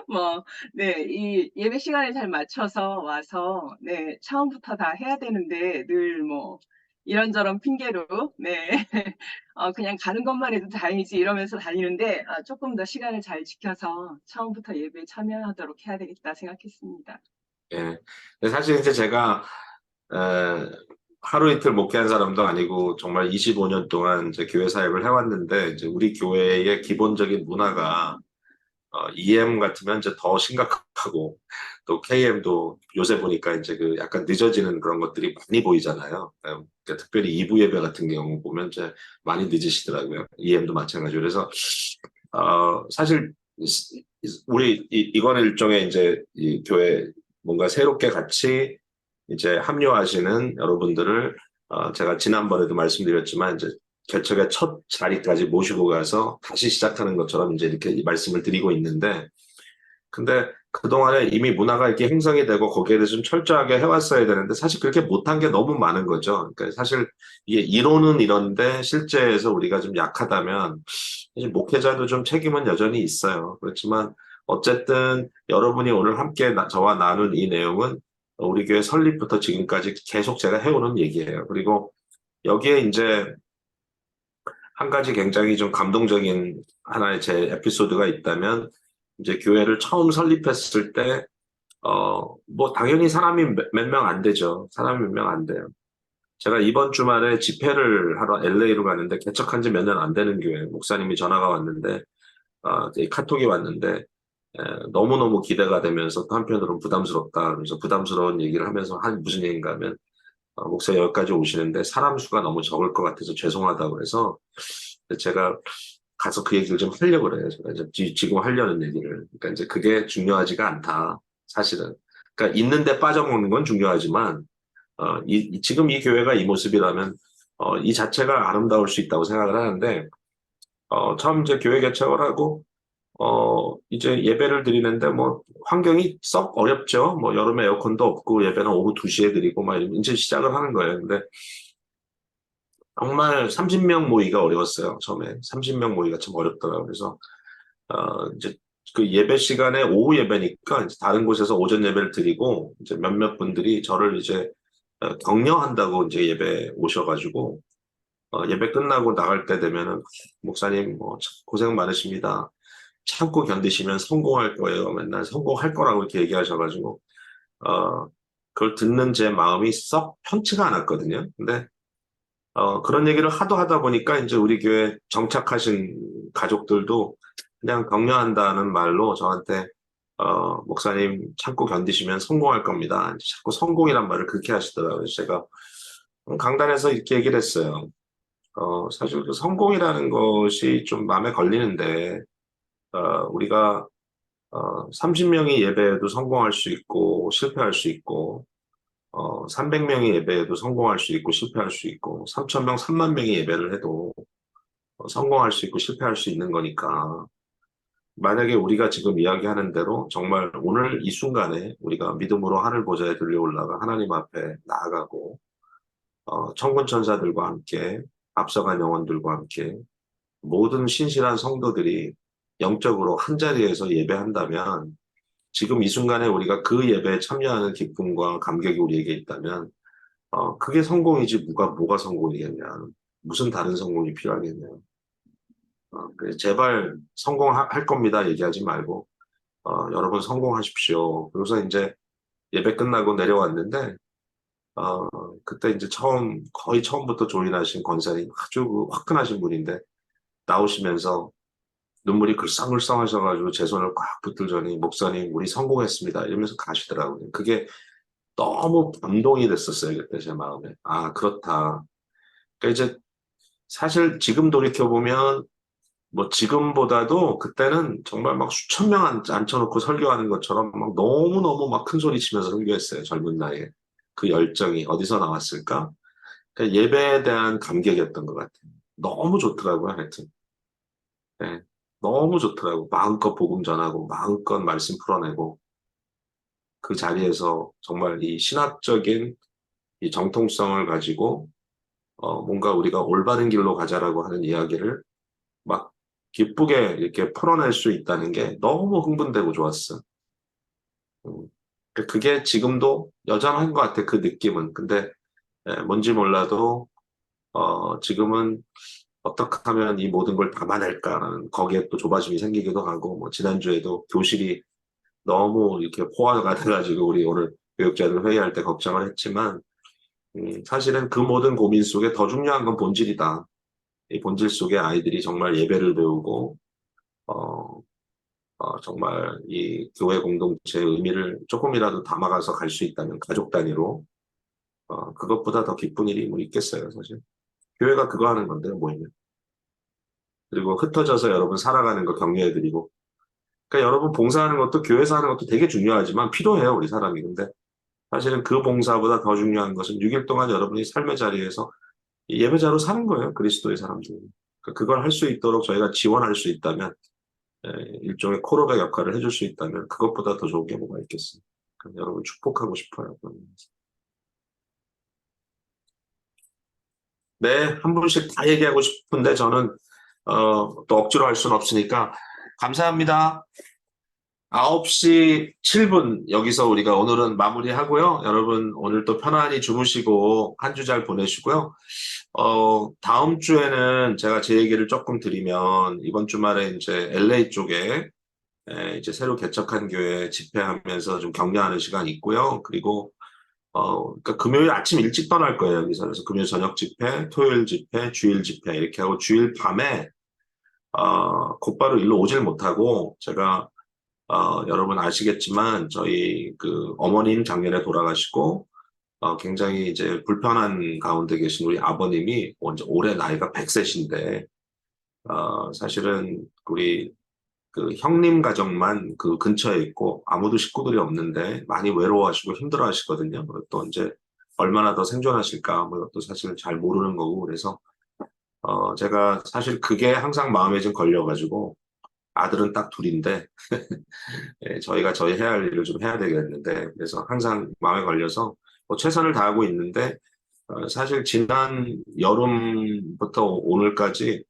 뭐, 네, 이 예배 시간에 잘 맞춰서 와서, 네, 처음부터 다 해야 되는데, 늘 뭐, 이런저런 핑계로, 네, 그냥 가는 것만 해도 다행이지 이러면서 다니는데, 조금 더 시간을 잘 지켜서 처음부터 예배에 참여하도록 해야 되겠다 생각했습니다. 예. 근데 사실 이제 제가 에, 하루 이틀 목회한 사람도 아니고 정말 25년 동안 이제 교회 사역을 해왔는데 이제 우리 교회의 기본적인 문화가 EM 같으면 이제 더 심각하고 또 KM도 요새 보니까 이제 그 약간 늦어지는 그런 것들이 많이 보이잖아요. 그러니까 특별히 2부 예배 같은 경우 보면 이제 많이 늦으시더라고요. EM도 마찬가지로. 그래서 사실 우리 이거는 일종의 이제 이 교회 뭔가 새롭게 같이 이제 합류하시는 여러분들을 제가 지난번에도 말씀드렸지만 이제 개척의 첫 자리까지 모시고 가서 다시 시작하는 것처럼 이제 이렇게 이 말씀을 드리고 있는데, 근데 그동안에 이미 문화가 이렇게 형성이 되고 거기에 대해서 좀 철저하게 해왔어야 되는데 사실 그렇게 못한 게 너무 많은 거죠. 그러니까 사실 이게 이론은 이런데 실제에서 우리가 좀 약하다면 사실 목회자도 좀 책임은 여전히 있어요. 그렇지만 어쨌든 여러분이 오늘 함께 저와 나눈 이 내용은 우리 교회 설립부터 지금까지 계속 제가 해오는 얘기예요. 그리고 여기에 이제 한 가지 굉장히 좀 감동적인 하나의 제 에피소드가 있다면, 이제 교회를 처음 설립했을 때, 뭐, 당연히 사람이 몇 명 안 되죠. 사람이 몇 명 안 돼요. 제가 이번 주말에 집회를 하러 LA로 가는데, 개척한 지 몇 년 안 되는 교회, 목사님이 전화가 왔는데, 이 카톡이 왔는데, 너무너무 기대가 되면서 또 한편으로는 부담스럽다. 그래서 부담스러운 얘기를 하면서 무슨 얘기인가 하면, 목사님 여기까지 오시는데 사람 수가 너무 적을 것 같아서 죄송하다고 그래서 제가 가서 그 얘기를 좀 하려고 그래요. 제가 이제 지금 하려는 얘기를. 그러니까 이제 그게 중요하지가 않다. 사실은. 그러니까 있는데 빠져먹는 건 중요하지만, 지금 이 교회가 이 모습이라면, 이 자체가 아름다울 수 있다고 생각을 하는데, 처음 이제 교회 개척을 하고, 이제 예배를 드리는데 뭐 환경이 썩 어렵죠. 뭐 여름에 에어컨도 없고 예배는 오후 2시에 드리고 막 이제 시작을 하는 거예요. 근데 정말 30명 모이기가 어려웠어요. 처음에 30명 모이기가 참 어렵더라고요. 그래서 이제 그 예배 시간에 오후 예배니까 이제 다른 곳에서 오전 예배를 드리고 이제 몇몇 분들이 저를 이제 격려한다고 이제 예배 오셔가지고 예배 끝나고 나갈 때 되면은 목사님 뭐 참 고생 많으십니다. 참고 견디시면 성공할 거예요. 맨날 성공할 거라고 이렇게 얘기하셔가지고, 그걸 듣는 제 마음이 썩 편치가 않았거든요. 근데, 그런 얘기를 하도 하다 보니까 이제 우리 교회 정착하신 가족들도 그냥 격려한다는 말로 저한테, 목사님 참고 견디시면 성공할 겁니다. 이제 자꾸 성공이란 말을 그렇게 하시더라고요. 그래서 제가 강단에서 이렇게 얘기를 했어요. 사실 그 성공이라는 것이 좀 마음에 걸리는데, 우리가 30명이 예배에도 성공할 수 있고 실패할 수 있고 300명이 예배에도 성공할 수 있고 실패할 수 있고 3,000명, 3만 명이 예배를 해도 성공할 수 있고 실패할 수 있는 거니까 만약에 우리가 지금 이야기하는 대로 정말 오늘 이 순간에 우리가 믿음으로 하늘 보좌에 들려 올라가 하나님 앞에 나아가고 천군 천사들과 함께 앞서간 영혼들과 함께 모든 신실한 성도들이 영적으로 한 자리에서 예배한다면 지금 이 순간에 우리가 그 예배에 참여하는 기쁨과 감격이 우리에게 있다면 그게 성공이지 뭐가 성공이겠냐. 무슨 다른 성공이 필요하겠냐. 그래서 제발 성공할 겁니다 얘기하지 말고 여러분 성공하십시오. 그래서 이제 예배 끝나고 내려왔는데 그때 이제 거의 처음부터 조인하신 권사님 아주 그 화끈하신 분인데 나오시면서 눈물이 글썽글썽 하셔가지고 제 손을 꽉 붙들더니 목사님 우리 성공했습니다 이러면서 가시더라고요. 그게 너무 감동이 됐었어요. 그때 제 마음에. 아 그렇다. 그러니까 이제 사실 지금 돌이켜보면 뭐 지금보다도 그때는 정말 막 수천 명 앉혀놓고 설교하는 것처럼 막 너무너무 막 큰 소리 치면서 설교했어요. 젊은 나이에. 그 열정이 어디서 나왔을까? 그러니까 예배에 대한 감격이었던 것 같아요. 너무 좋더라고요, 하여튼. 네, 너무 좋더라고. 마음껏 복음 전하고, 마음껏 말씀 풀어내고, 그 자리에서 정말 이 신학적인 이 정통성을 가지고, 뭔가 우리가 올바른 길로 가자라고 하는 이야기를 막 기쁘게 이렇게 풀어낼 수 있다는 게 너무 흥분되고 좋았어. 그게 지금도 여전한 것 같아, 그 느낌은. 근데 뭔지 몰라도 지금은 어떻게 하면 이 모든 걸 담아낼까라는 거기에 또 조바심이 생기기도 하고 뭐 지난주에도 교실이 너무 이렇게 포화가 돼가지고 우리 오늘 교육자들 회의할 때 걱정을 했지만 사실은 그 모든 고민 속에 더 중요한 건 본질이다. 이 본질 속에 아이들이 정말 예배를 배우고 정말 이 교회 공동체의 의미를 조금이라도 담아가서 갈 수 있다면 가족 단위로 그것보다 더 기쁜 일이 뭐 있겠어요, 사실. 교회가 그거 하는 건데요, 모이면. 그리고 흩어져서 여러분 살아가는 거 격려해드리고. 그러니까 여러분 봉사하는 것도 교회에서 하는 것도 되게 중요하지만 필요해요, 우리 사람이. 근데 사실은 그 봉사보다 더 중요한 것은 6일 동안 여러분이 삶의 자리에서 예배자로 사는 거예요, 그리스도의 사람들. 그러니까 그걸 할 수 있도록 저희가 지원할 수 있다면 일종의 코러백 역할을 해줄 수 있다면 그것보다 더 좋은 게 뭐가 있겠어요. 여러분 축복하고 싶어요. 네, 한 분씩 다 얘기하고 싶은데 저는 또 억지로 할 수는 없으니까 감사합니다. 9시 7분 여기서 우리가 오늘은 마무리하고요. 여러분 오늘 또 편안히 주무시고 한 주 잘 보내시고요. 다음 주에는 제가 제 얘기를 조금 드리면 이번 주말에 이제 LA 쪽에 이제 새로 개척한 교회 집회하면서 좀 격려하는 시간이 있고요. 그리고 그러니까 금요일 아침 일찍 떠날 거예요, 여기서. 그래서 금요일 저녁 집회, 토요일 집회, 주일 집회 이렇게 하고 주일 밤에 곧바로 일로 오질 못하고 제가 여러분 아시겠지만 저희 그 어머님 작년에 돌아가시고 굉장히 이제 불편한 가운데 계신 우리 아버님이 올해 나이가 100세신데 사실은 우리 그 형님 가정만 그 근처에 있고 아무도 식구들이 없는데 많이 외로워하시고 힘들어하시거든요. 또 이제 얼마나 더 생존하실까 뭐 이것도 사실 잘 모르는 거고 그래서 제가 사실 그게 항상 마음에 좀 걸려가지고 아들은 딱 둘인데 저희가 저희 해야 할 일을 좀 해야 되겠는데 그래서 항상 마음에 걸려서 뭐 최선을 다하고 있는데 사실 지난 여름부터 오늘까지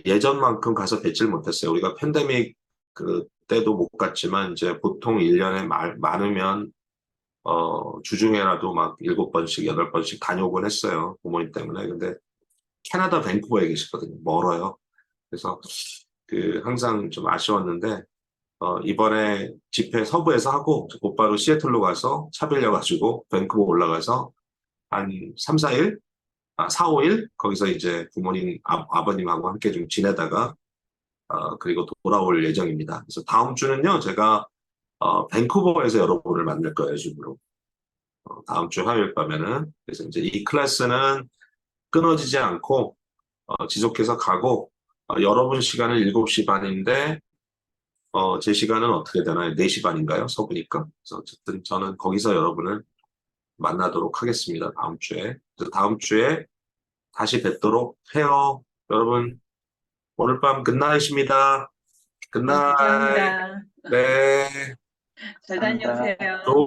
예전만큼 가서 뵙질 못했어요. 우리가 팬데믹 그때도 못 갔지만 이제 보통 1년에 많으면 주중에라도 막 7번씩 8번씩 다녀오곤 했어요. 부모님 때문에. 근데 캐나다 밴쿠버에 계시거든요. 멀어요. 그래서 그 항상 좀 아쉬웠는데 이번에 집회 서부에서 하고 곧바로 시애틀로 가서 차 빌려가지고 밴쿠버 올라가서 한 3, 4일? 4, 5일? 거기서 이제 부모님, 아버님하고 함께 좀 지내다가 그리고 돌아올 예정입니다. 그래서 다음 주는요, 제가 밴쿠버에서 여러분을 만날 거예요, 줌으로. 다음 주 화요일 밤에는. 그래서 이제 이 클래스는 끊어지지 않고 지속해서 가고 여러분 시간은 7시 반인데 제 시간은 어떻게 되나요? 4시 반인가요? 서부니까. 그래서 어쨌든 저는 거기서 여러분을 만나도록 하겠습니다. 다음 주에. 그래서 다음 주에 다시 뵙도록 해요. 여러분, 오늘 밤 굿나잇입니다. 굿나잇. 감사합니다. 네. 잘 다녀오세요. 좋은